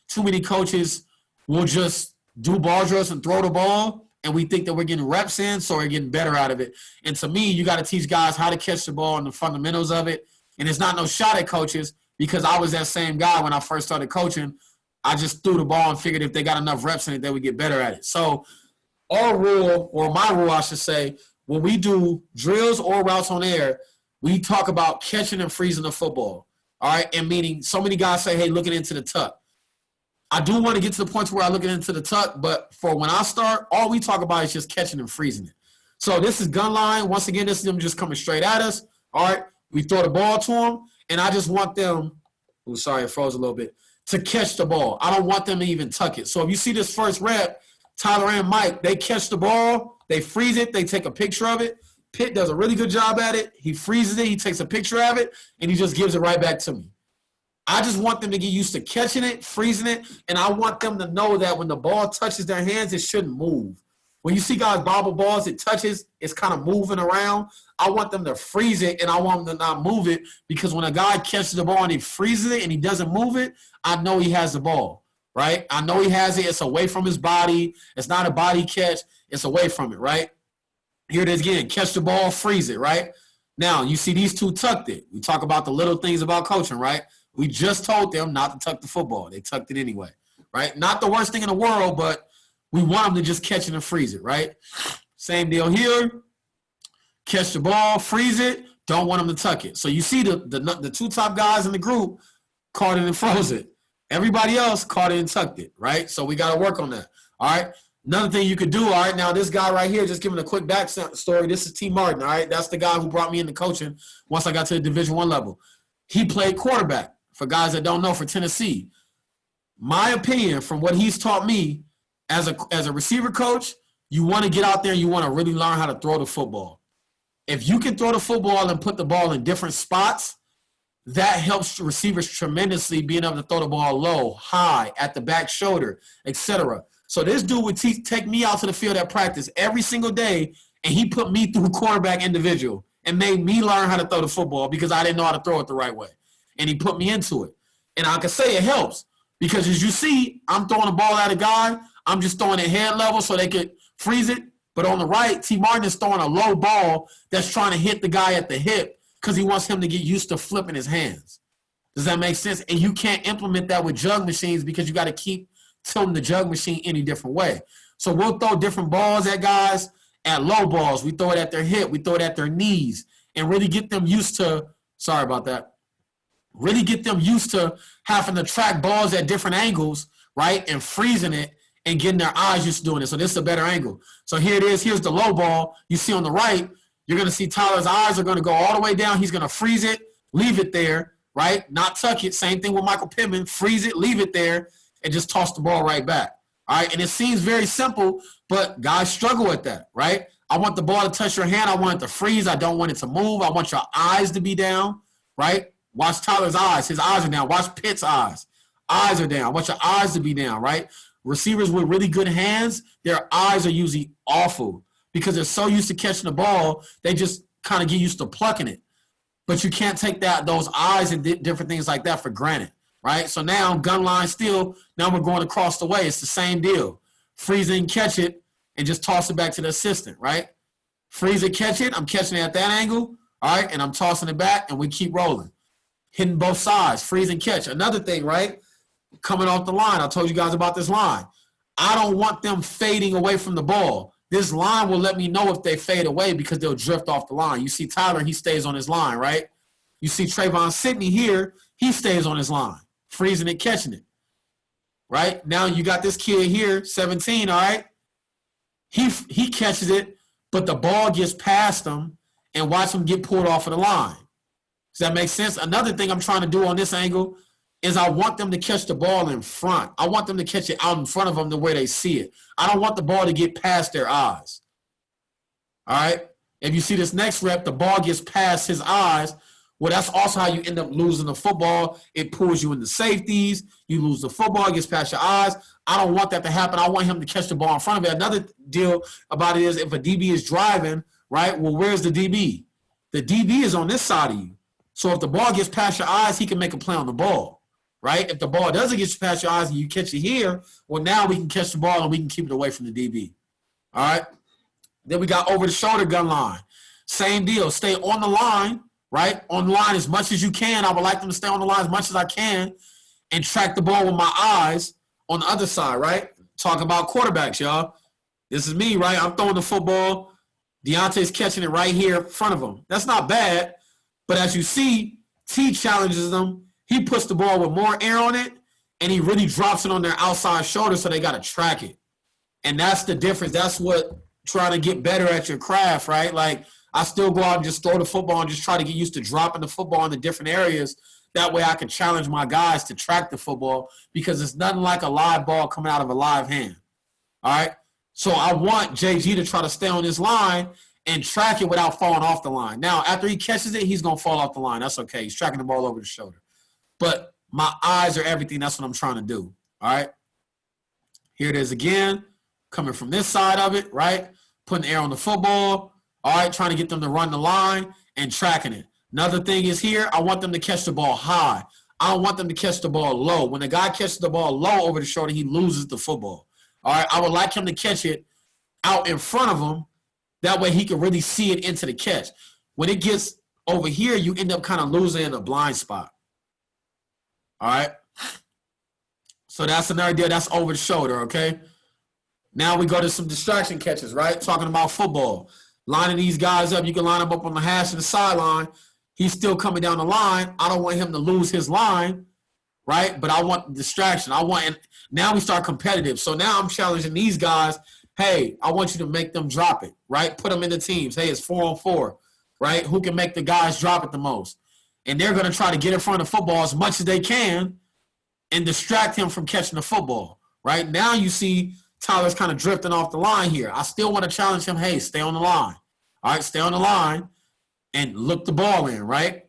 too many coaches will just do ball drills and throw the ball, and we think that we're getting reps in, so we're getting better out of it. And to me, you got to teach guys how to catch the ball and the fundamentals of it. And it's not no shot at coaches because I was that same guy when I first started coaching. I just threw the ball and figured if they got enough reps in it, they would get better at it. So our rule, or my rule, I should say, when we do drills or routes on air, we talk about catching and freezing the football. All right, and meaning so many guys say, hey, looking into the tuck. I do want to get to the point where I'm looking into the tuck, but for when I start, all we talk about is just catching and freezing it. So this is gun line. Once again, this is them just coming straight at us. All right, we throw the ball to them, and I just want them – sorry, it froze a little bit – to catch the ball. I don't want them to even tuck it. So if you see this first rep, Tyler and Mike, they catch the ball, they freeze it, they take a picture of it. Pitt does a really good job at it. He freezes it, he takes a picture of it, and he just gives it right back to me. I just want them to get used to catching it, freezing it, and I want them to know that when the ball touches their hands, it shouldn't move. When you see guys bobble balls, it touches, it's kind of moving around. I want them to freeze it, and I want them to not move it because when a guy catches the ball and he freezes it and he doesn't move it, I know he has the ball, right? I know he has it. It's away from his body. It's not a body catch. It's away from it, right? Here it is again. Catch the ball, freeze it, right? Now, you see these two tucked it. We talk about the little things about coaching, right? We just told them not to tuck the football. They tucked it anyway, right? Not the worst thing in the world, but we want them to just catch it and freeze it, right? Same deal here. Catch the ball, freeze it. Don't want them to tuck it. So you see the two top guys in the group caught it and froze it. Everybody else caught it and tucked it, right? So we got to work on that, all right? Another thing you could do, all right, now this guy right here, just giving a quick back story, this is T. Martin, all right? That's the guy who brought me into coaching once I got to the Division I level. He played quarterback, for guys that don't know, for Tennessee. My opinion, from what he's taught me, as a receiver coach, you want to get out there and you want to really learn how to throw the football. If you can throw the football and put the ball in different spots, that helps receivers tremendously being able to throw the ball low, high, at the back shoulder, etc. So this dude would take me out to the field at practice every single day, and he put me through quarterback individual and made me learn how to throw the football because I didn't know how to throw it the right way. And he put me into it. And I can say it helps because, as you see, I'm throwing the ball at a guy. I'm just throwing it head level so they could freeze it. But on the right, T. Martin is throwing a low ball that's trying to hit the guy at the hip because he wants him to get used to flipping his hands. Does that make sense? And you can't implement that with jug machines because you got to keep tilting the jug machine any different way. So we'll throw different balls at guys, at low balls. We throw it at their hip. We throw it at their knees and really get them used to – sorry about that. Really get them used to having to track balls at different angles, right, and freezing it and getting their eyes used to doing it. So this is a better angle. So here it is. Here's the low ball. You see on the right, you're going to see Tyler's eyes are going to go all the way down. He's going to freeze it, leave it there, right, not tuck it. Same thing with Michael Pittman. Freeze it, leave it there, and just toss the ball right back, all right? And it seems very simple, but guys struggle with that, right? I want the ball to touch your hand. I want it to freeze. I don't want it to move. I want your eyes to be down, right? Watch Tyler's eyes. His eyes are down. Watch Pitt's eyes. Eyes are down. I want your eyes to be down, right? Receivers with really good hands, their eyes are usually awful because they're so used to catching the ball, they just kind of get used to plucking it. But you can't take those eyes and different things like that for granted, right? So now gun line still, now we're going across the way. It's the same deal. Freeze it and catch it and just toss it back to the assistant, right? Freeze it, catch it. I'm catching it at that angle, all right? And I'm tossing it back, and we keep rolling. Hitting both sides, freeze and catch. Another thing, right? Coming off the line. I told you guys about this line. I don't want them fading away from the ball. This line will let me know if they fade away because they'll drift off the line. You see Tyler, he stays on his line, right? You see Trayvon Sidney here, he stays on his line, freezing it, catching it. Right? Now you got this kid here, 17, all right? He catches it, but the ball gets past him and watch him get pulled off of the line. Does that make sense? Another thing I'm trying to do on this angle is I want them to catch the ball in front. I want them to catch it out in front of them the way they see it. I don't want the ball to get past their eyes. All right? If you see this next rep, the ball gets past his eyes. Well, that's also how you end up losing the football. It pulls you into safeties. You lose the football, it gets past your eyes. I don't want that to happen. I want him to catch the ball in front of it. Another deal about it is if a DB is driving, right, well, where's the DB? The DB is on this side of you. So if the ball gets past your eyes, he can make a play on the ball, right? If the ball doesn't get past your eyes and you catch it here, well, now we can catch the ball and we can keep it away from the DB. All right? Then we got over-the-shoulder gun line. Same deal. Stay on the line, right? On the line as much as you can. I would like them to stay on the line as much as I can and track the ball with my eyes on the other side, right? Talk about quarterbacks, y'all. This is me, right? I'm throwing the football. Deontay's catching it right here in front of him. That's not bad. But as you see, T challenges them. He puts the ball with more air on it, and he really drops it on their outside shoulder, so they got to track it. And that's the difference. That's what trying to get better at your craft, right? Like, I still go out and just throw the football and just try to get used to dropping the football in the different areas. That way I can challenge my guys to track the football because it's nothing like a live ball coming out of a live hand. All right? So I want JG to try to stay on this line and track it without falling off the line. Now, after he catches it, he's going to fall off the line. That's okay. He's tracking the ball over the shoulder. But my eyes are everything. That's what I'm trying to do. All right? Here it is again, coming from this side of it, right? Putting air on the football. All right, trying to get them to run the line and tracking it. Another thing is here, I want them to catch the ball high. I don't want them to catch the ball low. When the guy catches the ball low over the shoulder, he loses the football. All right, I would like him to catch it out in front of him. That way he can really see it into the catch. When it gets over here, you end up kind of losing in a blind spot. All right? So that's another deal. That's over the shoulder, okay? Now we go to some distraction catches, right? Talking about football. Lining these guys up. You can line them up on the hash and the sideline. He's still coming down the line. I don't want him to lose his line, right? But I want distraction. And now we start competitive. So now I'm challenging these guys. Hey, I want you to make them drop it, right? Put them in the teams. Hey, it's 4-on-4, right? Who can make the guys drop it the most? And they're going to try to get in front of the football as much as they can and distract him from catching the football, right? Now you see Tyler's kind of drifting off the line here. I still want to challenge him. Hey, stay on the line. All right, stay on the line and look the ball in, right?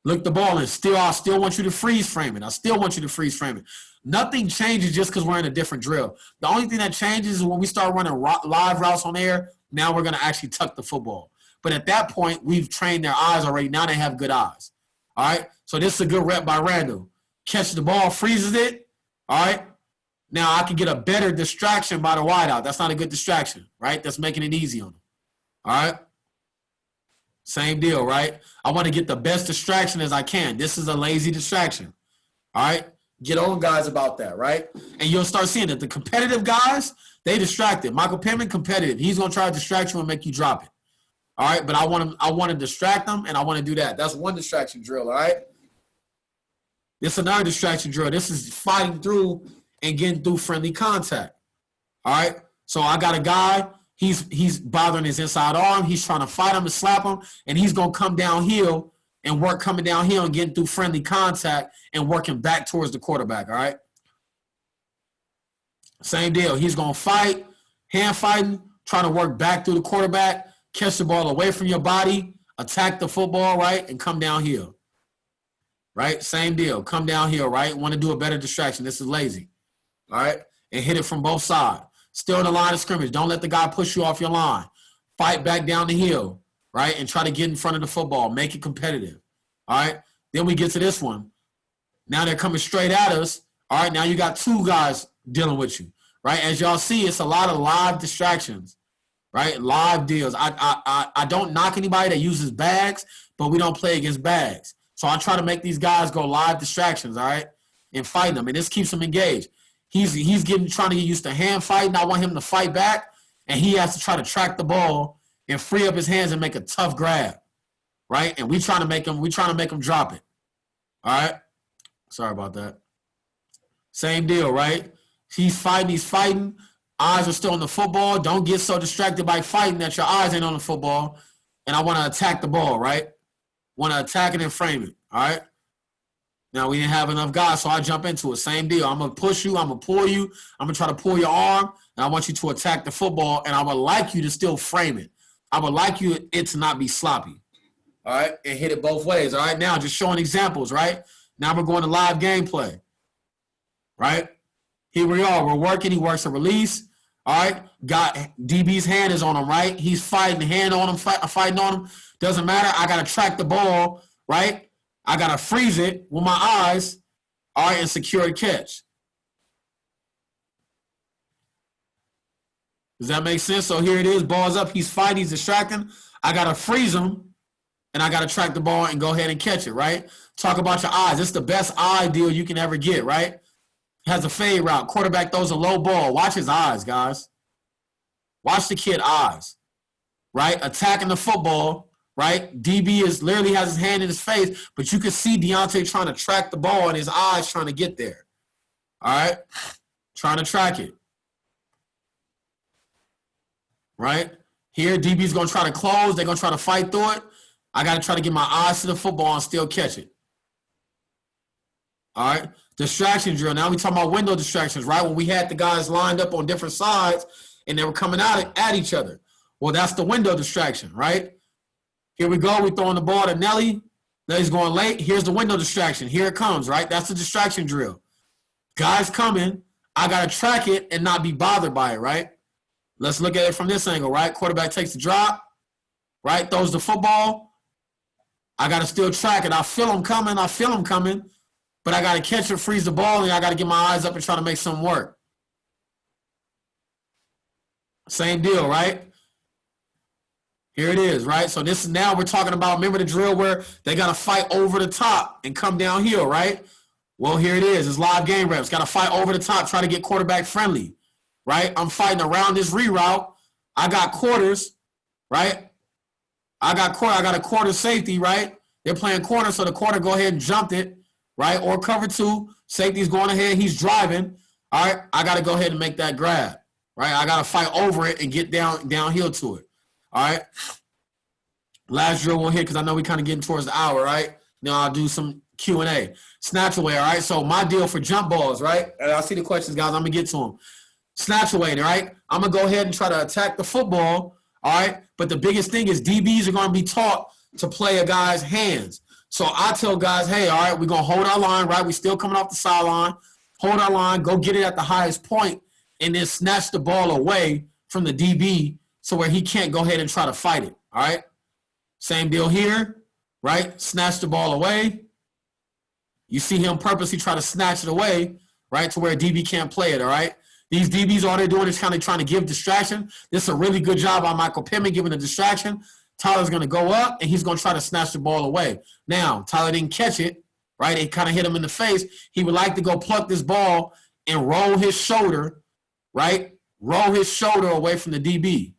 Look the ball in. I still want you to freeze frame it. Nothing changes just because we're in a different drill. The only thing that changes is when we start running live routes on air, now we're going to actually tuck the football. But at that point, we've trained their eyes already. Now they have good eyes. All right? So this is a good rep by Randall. Catches the ball, freezes it. All right? Now I can get a better distraction by the wideout. That's not a good distraction, right? That's making it easy on them. All right? Same deal, right? I want to get the best distraction as I can. This is a lazy distraction. All right? Get on guys about that, right? And you'll start seeing it. The competitive guys, they distracted. Michael Pittman, competitive. He's going to try to distract you and make you drop it. All right? But I want to distract them, and I want to do that. That's one distraction drill, all right? This is another distraction drill. This is fighting through and getting through friendly contact. All right? So I got a guy. He's bothering his inside arm. He's trying to fight him and slap him, and he's going to come downhill and work coming downhill and getting through friendly contact and working back towards the quarterback, all right? Same deal. He's going to fight, hand fighting, trying to work back through the quarterback, catch the ball away from your body, attack the football, right, and come downhill, right? Same deal. Come downhill, right? Want to do a better distraction. This is lazy, all right? And hit it from both sides. Still in the line of scrimmage. Don't let the guy push you off your line. Fight back down the hill, right, and try to get in front of the football. Make it competitive, all right? Then we get to this one. Now they're coming straight at us. All right, now you got two guys dealing with you, right? As y'all see, it's a lot of live distractions, right? Live deals. I don't knock anybody that uses bags, but we don't play against bags. So I try to make these guys go live distractions, all right, and fight them, and this keeps them engaged. He's trying to get used to hand fighting. I want him to fight back, and he has to try to track the ball and free up his hands and make a tough grab. right? And we trying to make him drop it. All right? Sorry about that. Same deal, right? He's fighting. Eyes are still on the football. Don't get so distracted by fighting that your eyes ain't on the football. And I want to attack the ball, right? Want to attack it and frame it, all right? Now, we didn't have enough guys, so I jump into it. Same deal. I'm going to push you. I'm going to pull you. I'm going to try to pull your arm, and I want you to attack the football, and I would like you to still frame it. I would like it to not be sloppy, all right, and hit it both ways, all right? Now, just showing examples, right? Now we're going to live gameplay, right? Here we are. We're working. He works a release. All right. Got DB's hand is on him, right? He's fighting, hand on him, fighting on him. Doesn't matter. I got to track the ball, right? I got to freeze it with my eyes, all right, and secure the catch. Does that make sense? So here it is. Ball's up. He's fighting. He's distracting. I got to freeze him, and I got to track the ball and go ahead and catch it, right? Talk about your eyes. It's the best eye deal you can ever get, right? Has a fade route. Quarterback throws a low ball. Watch his eyes, guys. Watch the kid eyes, right? Attacking the football, right? DB literally has his hand in his face, but you can see Deontay trying to track the ball and his eyes trying to get there, all right? Trying to track it, right? Here, DB's going to try to close. They're going to try to fight through it. I got to try to get my eyes to the football and still catch it, all right? Distraction drill. Now we talking about window distractions, right? When we had the guys lined up on different sides and they were coming out at each other. Well, that's the window distraction, right? Here we go. We're throwing the ball to Nelly. Nelly's going late. Here's the window distraction. Here it comes, right? That's the distraction drill. Guys coming. I got to track it and not be bothered by it, right? Let's look at it from this angle, right? Quarterback takes the drop, right? Throws the football. I got to still track it. I feel him coming. But I got to catch it, freeze the ball, and I got to get my eyes up and try to make something work. Same deal, right? Here it is, right? So this is now we're talking about, remember the drill where they got to fight over the top and come downhill, right? Well, here it is. It's live game reps. Got to fight over the top, try to get quarterback friendly, right? I'm fighting around this reroute. I got quarters, right? I got a quarter safety, right? They're playing corner, so the corner go ahead and jump it. Right, or cover two, safety's going ahead, he's driving. All right, I got to go ahead and make that grab. Right, I got to fight over it and get downhill to it. All right, last drill we'll hit because I know we kind of getting towards the hour. Right, now I'll do some Q&A. Snatch away. All right, so my deal for jump balls. Right, and I see the questions, guys. I'm gonna get to them. Snatch away. Right, I'm gonna go ahead and try to attack the football. All right, but the biggest thing is DBs are gonna be taught to play a guy's hands. So I tell guys, hey, all right, we're going to hold our line, right? We're still coming off the sideline. Hold our line, go get it at the highest point, and then snatch the ball away from the DB so where he can't go ahead and try to fight it, all right? Same deal here, right? Snatch the ball away. You see him purposely try to snatch it away, right, to where a DB can't play it, all right? These DBs, all they're doing is kind of trying to give distraction. This is a really good job by Michael Pittman giving a distraction. Tyler's going to go up, and he's going to try to snatch the ball away. Now, Tyler didn't catch it, right? It kind of hit him in the face. He would like to go pluck this ball and roll his shoulder, right? Roll his shoulder away from the DB.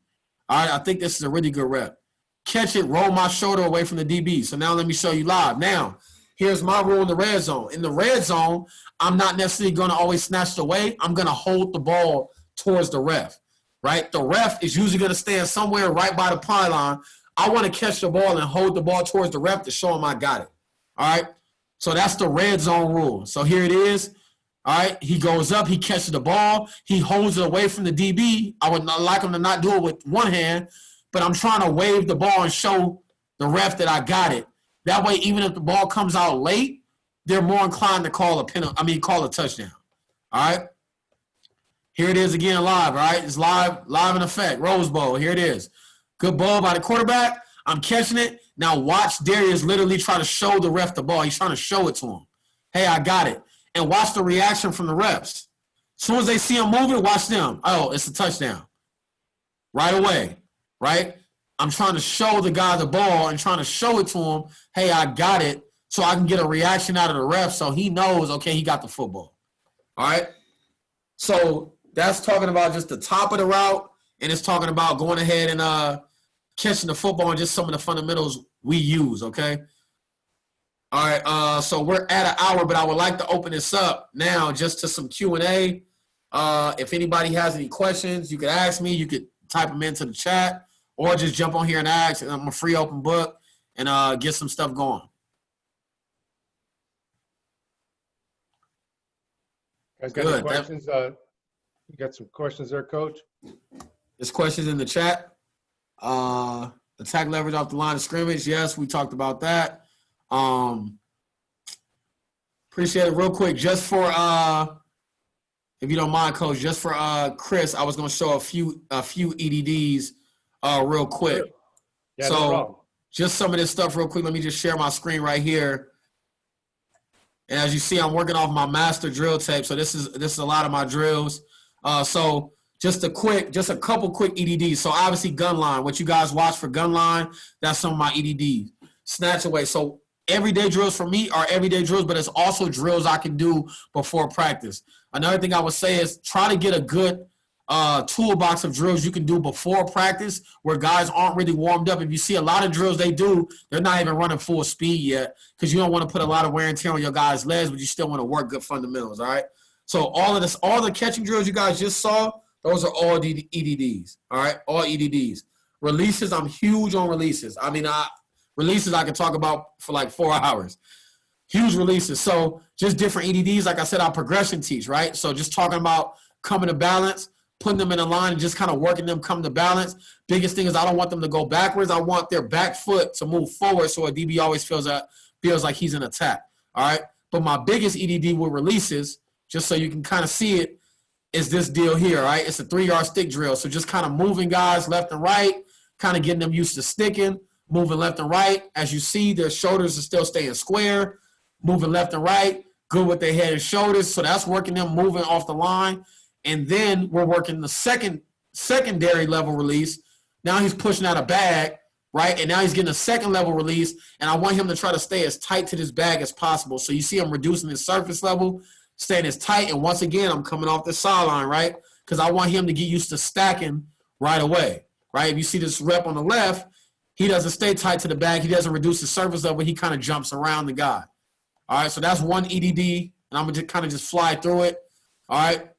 All right, I think this is a really good rep. Catch it, roll my shoulder away from the DB. So now let me show you live. Now, here's my rule in the red zone. In the red zone, I'm not necessarily going to always snatch it away. I'm going to hold the ball towards the ref, right? The ref is usually going to stand somewhere right by the pylon. I want to catch the ball and hold the ball towards the ref to show him I got it. All right. So that's the red zone rule. So here it is. All right. He goes up. He catches the ball. He holds it away from the DB. I would not like him to not do it with one hand, but I'm trying to wave the ball and show the ref that I got it. That way, even if the ball comes out late, they're more inclined to call a touchdown. All right. Here it is again live. All right. It's live in effect. Rose Bowl. Here it is. Good ball by the quarterback. I'm catching it. Now watch Darius literally try to show the ref the ball. He's trying to show it to him. Hey, I got it. And watch the reaction from the refs. As soon as they see him moving, watch them. Oh, it's a touchdown. Right away, right? I'm trying to show the guy the ball and trying to show it to him. Hey, I got it, so I can get a reaction out of the ref so he knows, okay, he got the football. All right? So that's talking about just the top of the route, and it's talking about going ahead and catching the football and just some of the fundamentals we use, okay? All right, so we're at an hour, but I would like to open this up now just to some Q&A. If anybody has any questions, you could ask me. You could type them into the chat or just jump on here and ask. I'm a free open book and get some stuff going. Guys, got any questions? You got some questions there, Coach? There's questions in the chat. Attack leverage off the line of scrimmage. Yes, we talked about that. Appreciate it. Real quick, just for if you don't mind, Coach, just for Chris, I was going to show a few EDDs real quick. Yeah, so no problem. Just some of this stuff real quick. Let me just share my screen right here. And as you see, I'm working off my master drill tape. So this is a lot of my drills. So just a couple quick EDDs. So obviously gun line, what you guys watch for gun line, that's some of my EDDs. Snatch away. So everyday drills for me are everyday drills, but it's also drills I can do before practice. Another thing I would say is try to get a good toolbox of drills you can do before practice where guys aren't really warmed up. If you see a lot of drills they do, they're not even running full speed yet because you don't want to put a lot of wear and tear on your guys' legs, but you still want to work good fundamentals, all right? So all the catching drills you guys just saw, those are all EDDs, all right? All EDDs. Releases, I'm huge on releases. I mean, releases I can talk about for like 4 hours. Huge releases. So just different EDDs. Like I said, I progression teach, right? So just talking about coming to balance, putting them in a line and just kind of working them come to balance. Biggest thing is I don't want them to go backwards. I want their back foot to move forward so a DB always feels like he's in attack, all right? But my biggest EDD with releases, just so you can kind of see it, is this deal here, right? It's a 3-yard stick drill. So just kind of moving guys left and right, kind of getting them used to sticking, moving left and right. As you see, their shoulders are still staying square, moving left and right, good with their head and shoulders. So that's working them moving off the line. And then we're working the secondary level release. Now he's pushing out a bag, right? And now he's getting a second level release. And I want him to try to stay as tight to this bag as possible. So you see him reducing his surface level, staying as tight. And once again, I'm coming off the sideline, right? Because I want him to get used to stacking right away, right? If you see this rep on the left, he doesn't stay tight to the bag. He doesn't reduce his surface level. He kind of jumps around the guy. All right, so that's one EDD, and I'm going to kind of just fly through it. All right,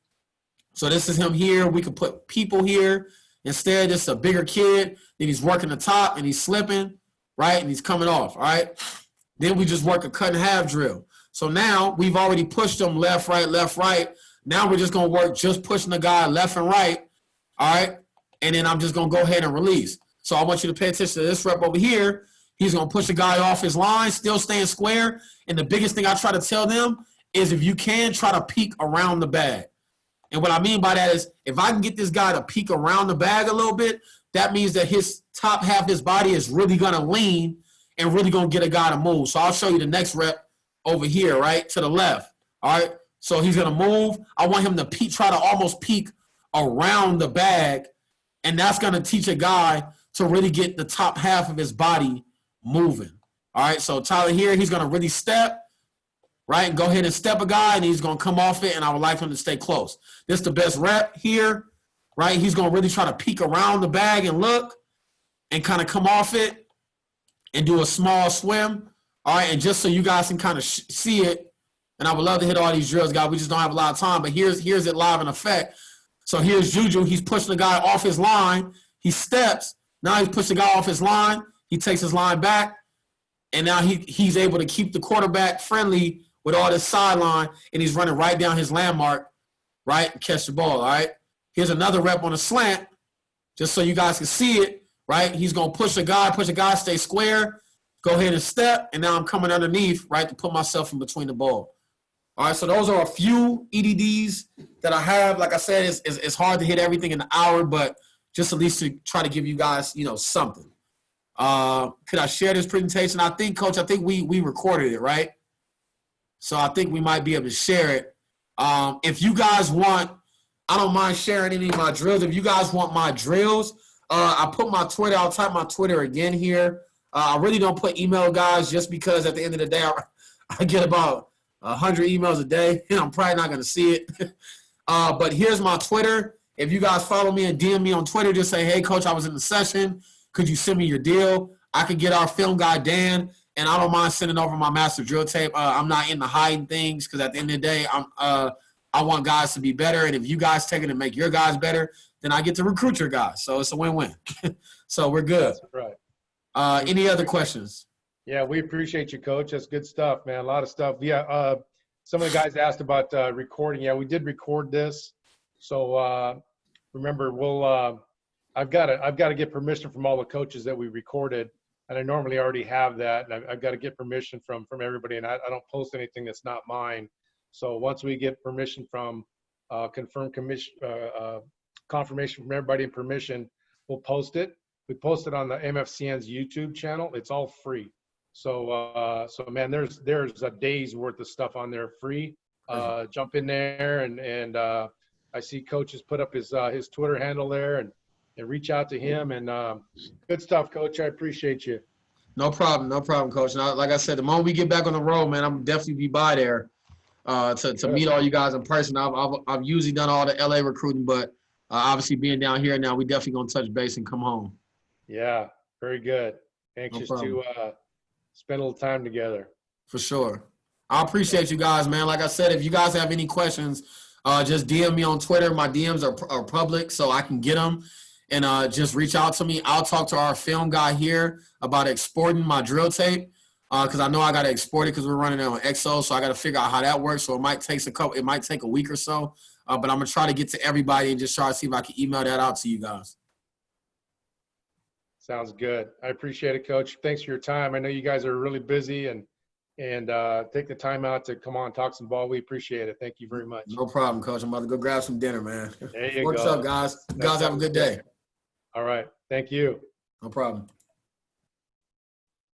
so this is him here. We could put people here. Instead, this is a bigger kid. Then he's working the top, and he's slipping, right, and he's coming off, all right? Then we just work a cut and half drill. So now we've already pushed him left, right, left, right. Now we're just going to work just pushing the guy left and right, all right? And then I'm just going to go ahead and release. So I want you to pay attention to this rep over here. He's going to push the guy off his line, still staying square. And the biggest thing I try to tell them is if you can, try to peek around the bag. And what I mean by that is if I can get this guy to peek around the bag a little bit, that means that his top half of his body is really going to lean and really going to get a guy to move. So I'll show you the next rep over here, right, to the left. All right, so he's going to move. I want him to try to almost peek around the bag, and that's going to teach a guy to really get the top half of his body moving. All right, so Tyler here, he's going to really step, right, and go ahead and step a guy, and he's going to come off it, and I would like him to stay close. This is the best rep here, right? He's going to really try to peek around the bag and look and kind of come off it and do a small swim, all right, and just so you guys can kind of see it, and I would love to hit all these drills, guys. We just don't have a lot of time, but here's it live in effect. So here's Juju. He's pushing the guy off his line. He steps. Now he's pushing the guy off his line. He takes his line back, and now he's able to keep the quarterback friendly with all this sideline, and he's running right down his landmark, right, and catch the ball, all right? Here's another rep on a slant, just so you guys can see it, right? He's going to push a guy, stay square, go ahead and step, and now I'm coming underneath, right, to put myself in between the ball. All right, so those are a few EDDs that I have. Like I said, it's hard to hit everything in an hour, but just at least to try to give you guys, something. Could I share this presentation? I think, Coach, we recorded it, right? So I think we might be able to share it. If you guys want, I don't mind sharing any of my drills. If you guys want my drills, I put my Twitter. I'll type my Twitter again here. I really don't put email, guys, just because at the end of the day, I get about 100 emails a day, and I'm probably not going to see it. But here's my Twitter. If you guys follow me and DM me on Twitter, just say, hey, Coach, I was in the session. Could you send me your deal? I could get our film guy, Dan, and I don't mind sending over my master drill tape. I'm not into hiding things because at the end of the day, I want guys to be better. And if you guys take it and make your guys better, then I get to recruit your guys. So it's a win-win. So we're good. That's right. Any other questions? Yeah, we appreciate you, Coach. That's good stuff, man. A lot of stuff. Yeah, some of the guys asked about recording. Yeah, we did record this. So remember, I've got to get permission from all the coaches that we recorded, and I normally already have that. And I've got to get permission from everybody, and I don't post anything that's not mine. So once we get permission from confirmation from everybody and permission, we'll post it. We post it on the MFCN's YouTube channel. It's all free. So man, there's a day's worth of stuff on there free. Jump in there and I see coaches put up his Twitter handle there and reach out to him and good stuff, Coach. I appreciate you. No problem, Coach. Now, like I said, the moment we get back on the road, man, I'm definitely be by there to meet all you guys in person. I've usually done all the LA recruiting, but obviously being down here now, we definitely gonna touch base and come home. Yeah, very good. Anxious to spend a little time together. For sure. I appreciate you guys, man. Like I said, if you guys have any questions, just DM me on Twitter. My DMs are public, so I can get them. And just reach out to me. I'll talk to our film guy here about exporting my drill tape because I know I got to export it because we're running it on XO, so I got to figure out how that works. So it might take a week or so, but I'm going to try to get to everybody and just try to see if I can email that out to you guys. Sounds good. I appreciate it, Coach. Thanks for your time. I know you guys are really busy and take the time out to come on and talk some ball. We appreciate it. Thank you very much. No problem, Coach. I'm about to go grab some dinner, man. There you go. What's up, guys? You guys have a good day. All right. Thank you. No problem.